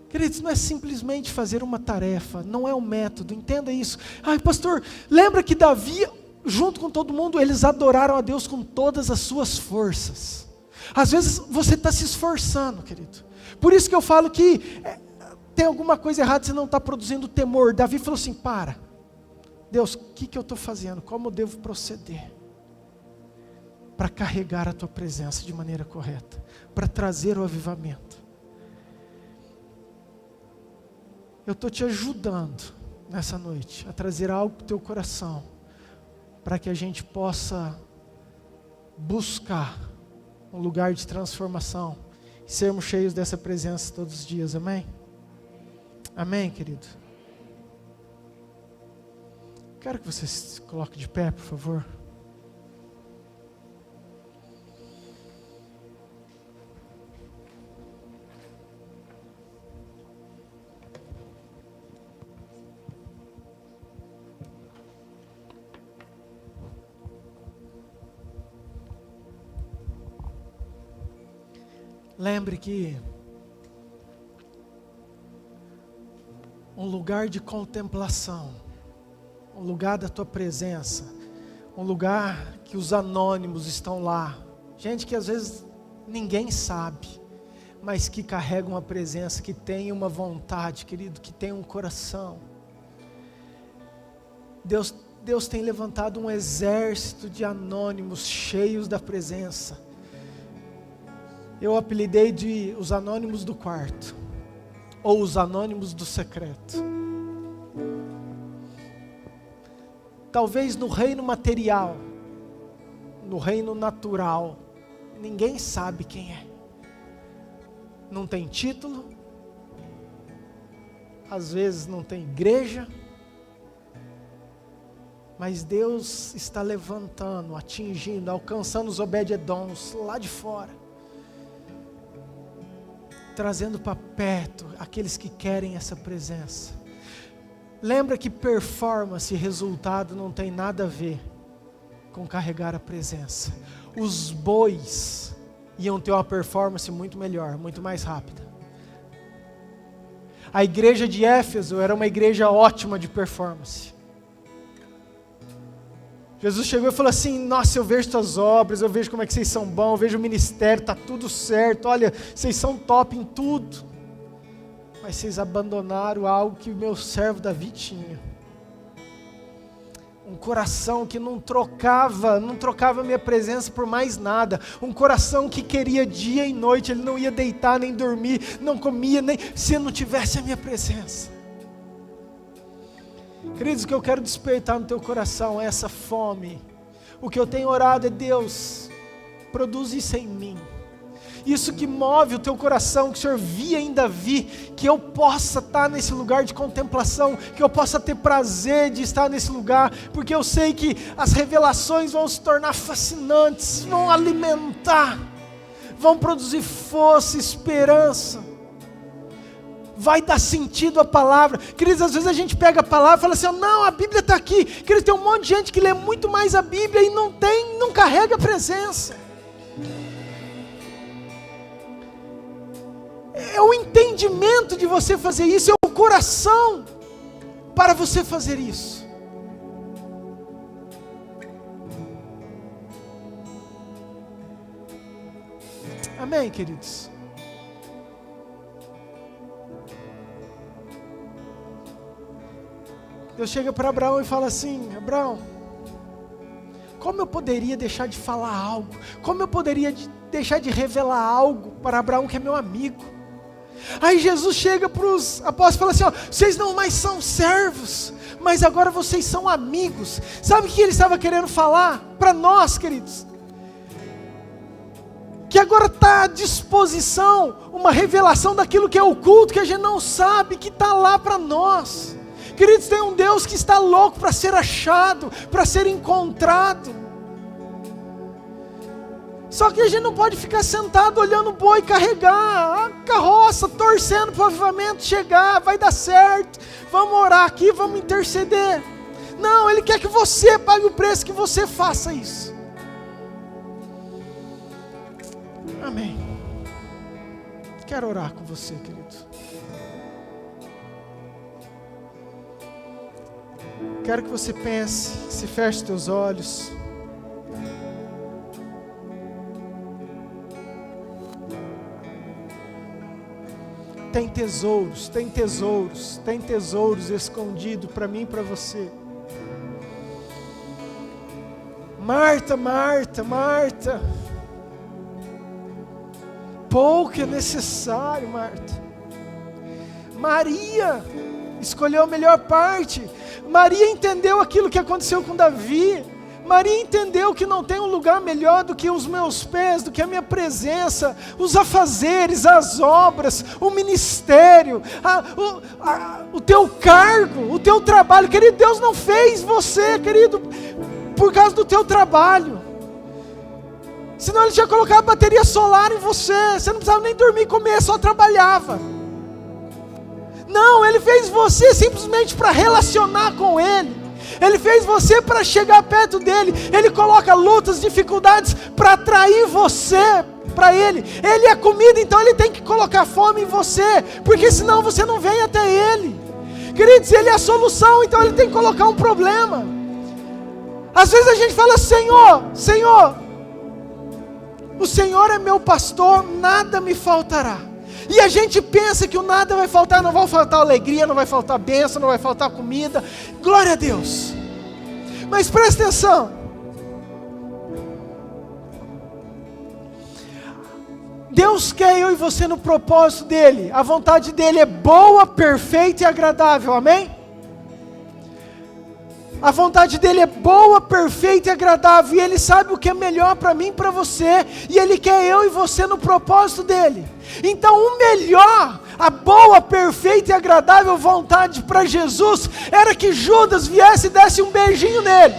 Queridos, não é simplesmente fazer uma tarefa, não é um método, entenda isso. Ai, pastor, lembra que Davi, junto com todo mundo, eles adoraram a Deus com todas as suas forças. Às vezes você está se esforçando, querido. Por isso que eu falo que tem alguma coisa errada, você não está produzindo temor. Davi falou assim, para. Deus, o que eu estou fazendo? Como eu devo proceder? Para carregar a tua presença de maneira correta. Para trazer o avivamento. Eu estou te ajudando nessa noite a trazer algo para o teu coração, para que a gente possa buscar um lugar de transformação e sermos cheios dessa presença todos os dias, amém? Amém, querido? Quero que você se coloque de pé, por favor. Lembre que um lugar de contemplação, um lugar da tua presença, um lugar que os anônimos estão lá, gente que às vezes ninguém sabe, mas que carrega uma presença, que tem uma vontade, querido, que tem um coração. Deus tem levantado um exército de anônimos cheios da presença. Eu apelidei de os anônimos do quarto, ou os anônimos do secreto. Talvez no reino material, no reino natural, ninguém sabe quem é. Não tem título, às vezes não tem igreja, mas Deus está levantando, atingindo, alcançando os Obed-edoms lá de fora. Trazendo para perto aqueles que querem essa presença. Lembra que performance e resultado não tem nada a ver com carregar a presença. Os bois iam ter uma performance muito melhor, muito mais rápida. A igreja de Éfeso era uma igreja ótima de performance. Jesus chegou e falou assim, nossa, eu vejo suas obras, eu vejo como é que vocês são bons, eu vejo o ministério, está tudo certo, olha, vocês são top em tudo. Mas vocês abandonaram algo que o meu servo Davi tinha. Um coração que não trocava a minha presença por mais nada. Um coração que queria dia e noite, ele não ia deitar nem dormir, não comia nem se não tivesse a minha presença. Queridos, o que eu quero despertar no teu coração é essa fome. O que eu tenho orado é, Deus, produz isso em mim. Isso que move o teu coração, que o Senhor via em Davi, que eu possa estar nesse lugar de contemplação, que eu possa ter prazer de estar nesse lugar, porque eu sei que as revelações vão se tornar fascinantes, vão alimentar, vão produzir força, esperança. Vai dar sentido à palavra. Queridos, às vezes a gente pega a palavra e fala assim, não, a Bíblia está aqui. Queridos, tem um monte de gente que lê muito mais a Bíblia e não carrega a presença. É o entendimento de você fazer isso, é o coração para você fazer isso. Amém, queridos? Deus chega para Abraão e fala assim: Abraão, como eu poderia deixar de falar algo? Como eu poderia deixar de revelar algo para Abraão, que é meu amigo? Aí Jesus chega para os apóstolos e fala assim: ó, vocês não mais são servos, mas agora vocês são amigos. Sabe o que ele estava querendo falar para nós, queridos? Que agora está à disposição uma revelação daquilo que é oculto, que a gente não sabe, que está lá para nós. Queridos, tem um Deus que está louco para ser achado, para ser encontrado. Só que a gente não pode ficar sentado olhando o boi carregar a carroça, torcendo para o avivamento chegar, vai dar certo, vamos orar aqui, vamos interceder. Não, Ele quer que você pague o preço, que você faça isso. Amém. Quero orar com você, querido. Quero que você pense, se feche os teus olhos. Tem tesouros, tem tesouros, tem tesouros escondidos para mim e para você. Marta, Marta, Marta. Pouco é necessário, Marta. Maria escolheu a melhor parte. Maria entendeu aquilo que aconteceu com Davi. Maria entendeu que não tem um lugar melhor do que os meus pés, do que a minha presença, os afazeres, as obras, o ministério, o teu cargo, o teu trabalho. Querido, Deus não fez você, querido, por causa do teu trabalho. Senão Ele tinha colocado a bateria solar em você. Você não precisava nem dormir e comer, só trabalhava. Não, Ele fez você simplesmente para relacionar com Ele. Ele fez você para chegar perto dEle. Ele coloca lutas, dificuldades para atrair você para Ele. Ele é comida, então Ele tem que colocar fome em você, porque senão você não vem até Ele. Queridos, Ele é a solução, então Ele tem que colocar um problema. Às vezes a gente fala: Senhor, Senhor, o Senhor é meu pastor, nada me faltará. E a gente pensa que o nada vai faltar, não vai faltar alegria, não vai faltar bênção, não vai faltar comida. Glória a Deus. Mas presta atenção. Deus quer eu e você no propósito dEle. A vontade dEle é boa, perfeita e agradável. Amém? A vontade dEle é boa, perfeita e agradável. E Ele sabe o que é melhor para mim e para você. E Ele quer eu e você no propósito dEle. Então o melhor, a boa, perfeita e agradável vontade para Jesus era que Judas viesse e desse um beijinho nele.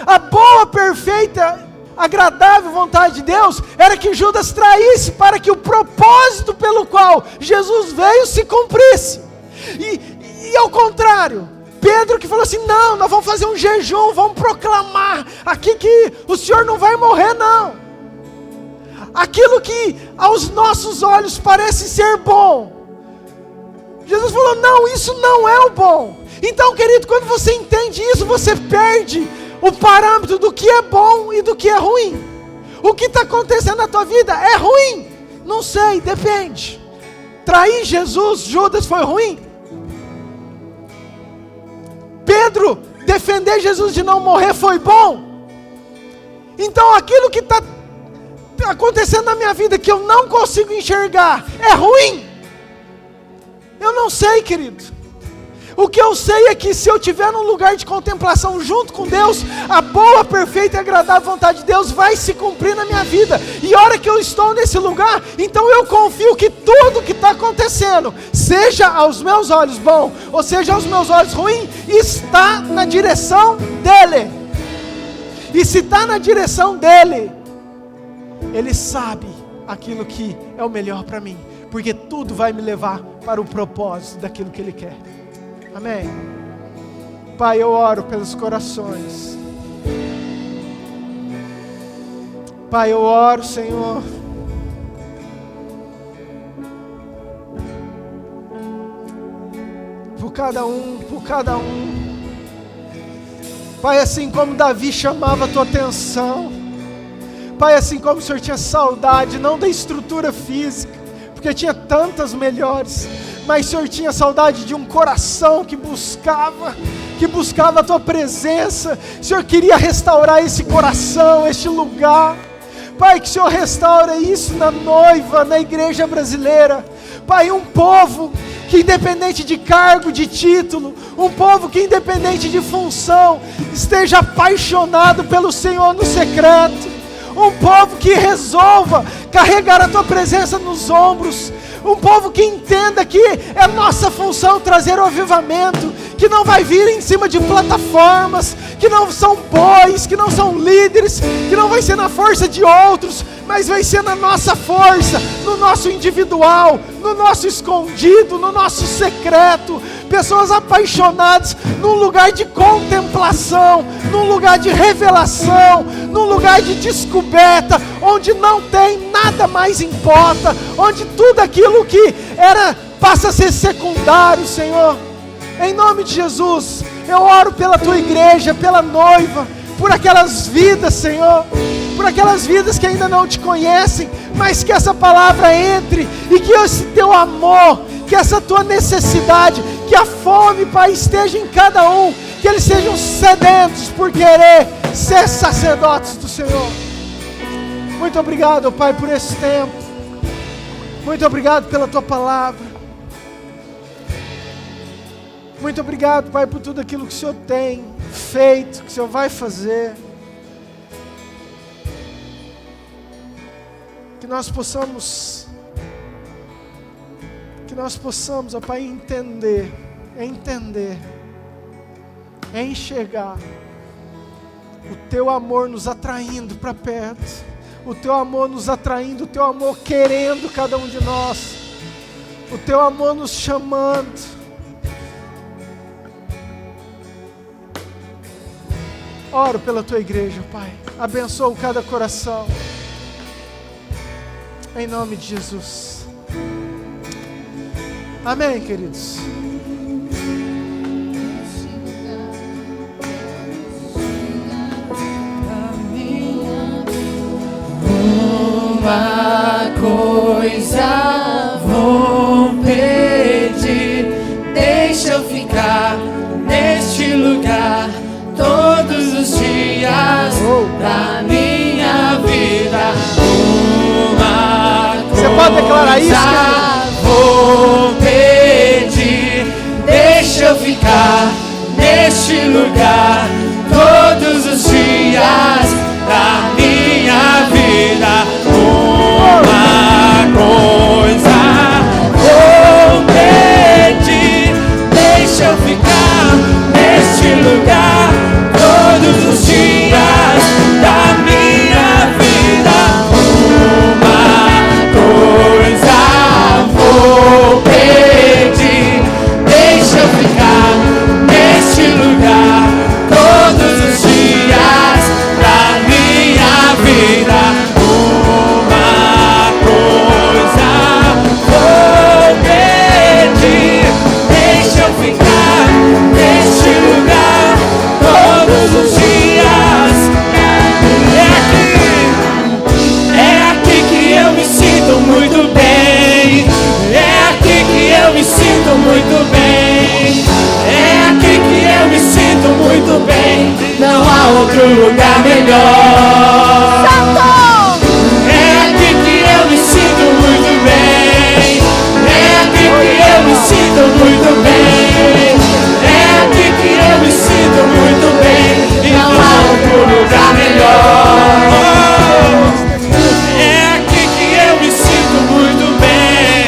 A boa, perfeita, agradável vontade de Deus era que Judas traísse, para que o propósito pelo qual Jesus veio se cumprisse. E ao contrário, Pedro que falou assim: não, nós vamos fazer um jejum, vamos proclamar aqui que o Senhor não vai morrer não. Aquilo que aos nossos olhos parece ser bom, Jesus falou: não, isso não é o bom. Então, querido, quando você entende isso, você perde o parâmetro do que é bom e do que é ruim. O que está acontecendo na tua vida é ruim? Não sei, depende. Trair Jesus, Judas, foi ruim? Pedro defender Jesus de não morrer foi bom? Então aquilo que está acontecendo na minha vida que eu não consigo enxergar é ruim? Eu não sei, querido. O que eu sei é que se eu estiver num lugar de contemplação junto com Deus, a boa, perfeita e agradável vontade de Deus vai se cumprir na minha vida. E a hora que eu estou nesse lugar, então eu confio que tudo que está acontecendo, seja aos meus olhos bom, ou seja aos meus olhos ruim, está na direção dEle. E se está na direção dEle, Ele sabe aquilo que é o melhor para mim, porque tudo vai me levar para o propósito daquilo que Ele quer. Amém? Pai, eu oro pelos corações. Pai, eu oro, Senhor, por cada um, por cada um. Pai, assim como Davi chamava a tua atenção, Pai, assim como o Senhor tinha saudade, não da estrutura física, porque tinha tantas melhores, mas o Senhor tinha saudade de um coração que buscava a Tua presença. O Senhor queria restaurar esse coração, este lugar. Pai, que o Senhor restaure isso na noiva, na igreja brasileira. Pai, um povo que independente de cargo, de título, um povo que independente de função, esteja apaixonado pelo Senhor no secreto. Um povo que resolva carregar a Tua presença nos ombros. Um povo que entenda que é nossa função trazer o avivamento, que não vai vir em cima de plataformas, que não são bois, que não são líderes, que não vai ser na força de outros, mas vai ser na nossa força, no nosso individual, no nosso escondido, no nosso secreto. Pessoas apaixonadas num lugar de contemplação, num lugar de revelação, num lugar de descoberta, onde não tem nada mais importa, onde tudo aquilo que era passa a ser secundário, Senhor. Em nome de Jesus, eu oro pela Tua igreja, pela noiva, por aquelas vidas, Senhor, por aquelas vidas que ainda não Te conhecem, mas que essa palavra entre e que esse Teu amor, que essa Tua necessidade, que a fome, Pai, esteja em cada um, que eles sejam sedentos por querer ser sacerdotes do Senhor. Muito obrigado, Pai, por esse tempo. Muito obrigado pela Tua palavra. Muito obrigado, Pai, por tudo aquilo que o Senhor tem feito, que o Senhor vai fazer. Que nós possamos, ó Pai, entender, enxergar o Teu amor nos atraindo para perto, o Teu amor nos atraindo, o Teu amor querendo cada um de nós, o Teu amor nos chamando. Oro pela Tua igreja, Pai, abençoa cada coração, em nome de Jesus. Amém, queridos. Uma coisa vou pedir, deixa eu ficar neste lugar todos os dias da minha vida. Uma Você pode declarar isso, coisa vou pedir, deixa eu ficar neste lugar todos os dias da minha vida. Uma coisa vou pedir, deixa eu ficar neste lugar todos os dias da minha vida. Uma coisa vou pedir, deixa eu ficar neste lugar todos os dias da minha vida. Uma coisa vou pedir, deixa eu ficar neste lugar todos os dias. É aqui que eu me sinto muito bem. É aqui que eu me sinto muito bem. É aqui que eu me sinto muito bem. Não há outro lugar melhor. É aqui que eu me sinto muito bem. É aqui que eu me sinto muito bem. É aqui que eu me sinto muito bem. E não há outro lugar melhor. É aqui que eu me sinto muito bem.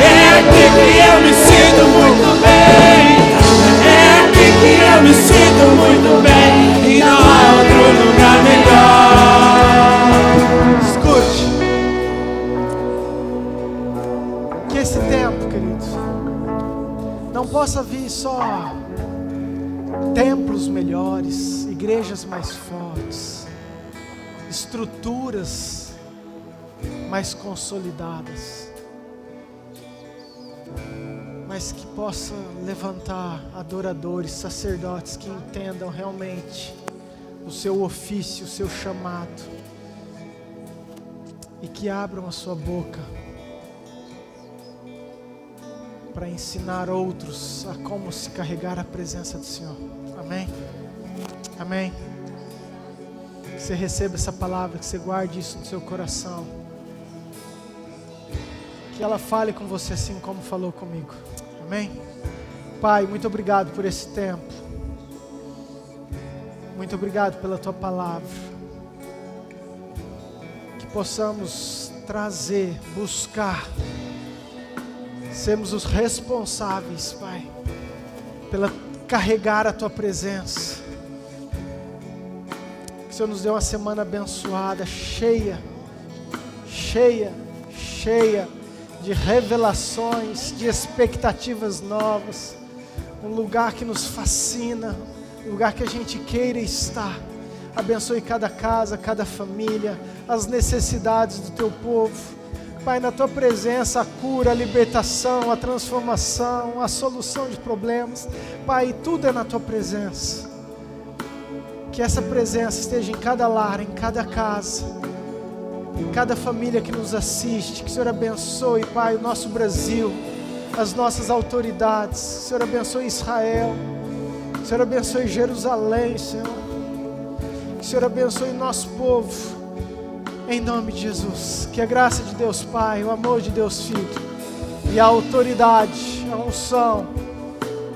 É aqui que eu me sinto muito bem. É aqui que eu me sinto muito bem. E não há outro lugar melhor. Escute. Que esse tempo, querido, não possa vir só templos melhores, igrejas mais fortes, estruturas mais consolidadas, mas que possa levantar adoradores, sacerdotes que entendam realmente o seu ofício, o seu chamado, e que abram a sua boca para ensinar outros a como se carregar a presença do Senhor. Amém? Amém? Que você receba essa palavra, que você guarde isso no seu coração. Que ela fale com você assim como falou comigo. Amém? Pai, muito obrigado por esse tempo. Muito obrigado pela Tua palavra. Que possamos trazer, buscar, sermos os responsáveis, Pai, pela carregar a Tua presença. Que o Senhor nos dê uma semana abençoada, cheia de revelações, de expectativas novas. Um lugar que nos fascina, um lugar que a gente queira estar. Abençoe cada casa, cada família, as necessidades do Teu povo. Pai, na Tua presença, a cura, a libertação, a transformação, a solução de problemas. Pai, tudo é na Tua presença. Que essa presença esteja em cada lar, em cada casa, em cada família que nos assiste. Que o Senhor abençoe, Pai, o nosso Brasil, as nossas autoridades. Que o Senhor abençoe Israel. Que o Senhor abençoe Jerusalém, Senhor. Que o Senhor abençoe nosso povo. Em nome de Jesus, que a graça de Deus Pai, o amor de Deus Filho e a autoridade, a unção,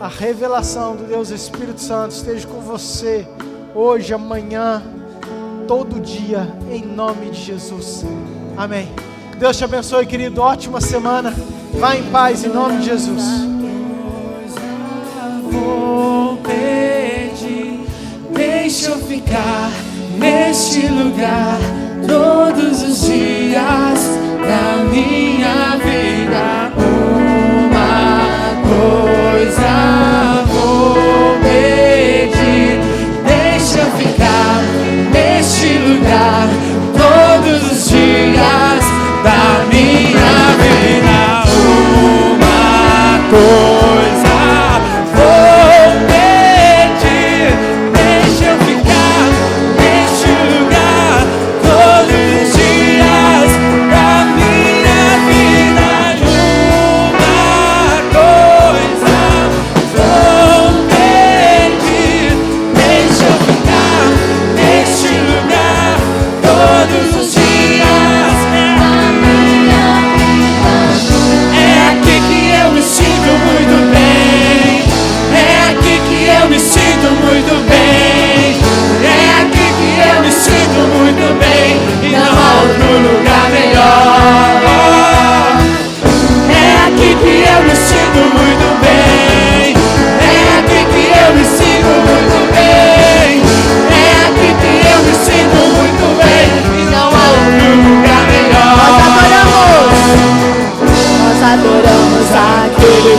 a revelação do Deus Espírito Santo esteja com você hoje, amanhã, todo dia, em nome de Jesus. Amém. Deus te abençoe, querido. Ótima semana. Vá em paz, em nome de Jesus. Vou pedir, deixa eu ficar neste lugar todos os dias da minha vida. Uma coisa vou pedir, deixa eu ficar neste lugar todos os dias da minha vida. Uma coisa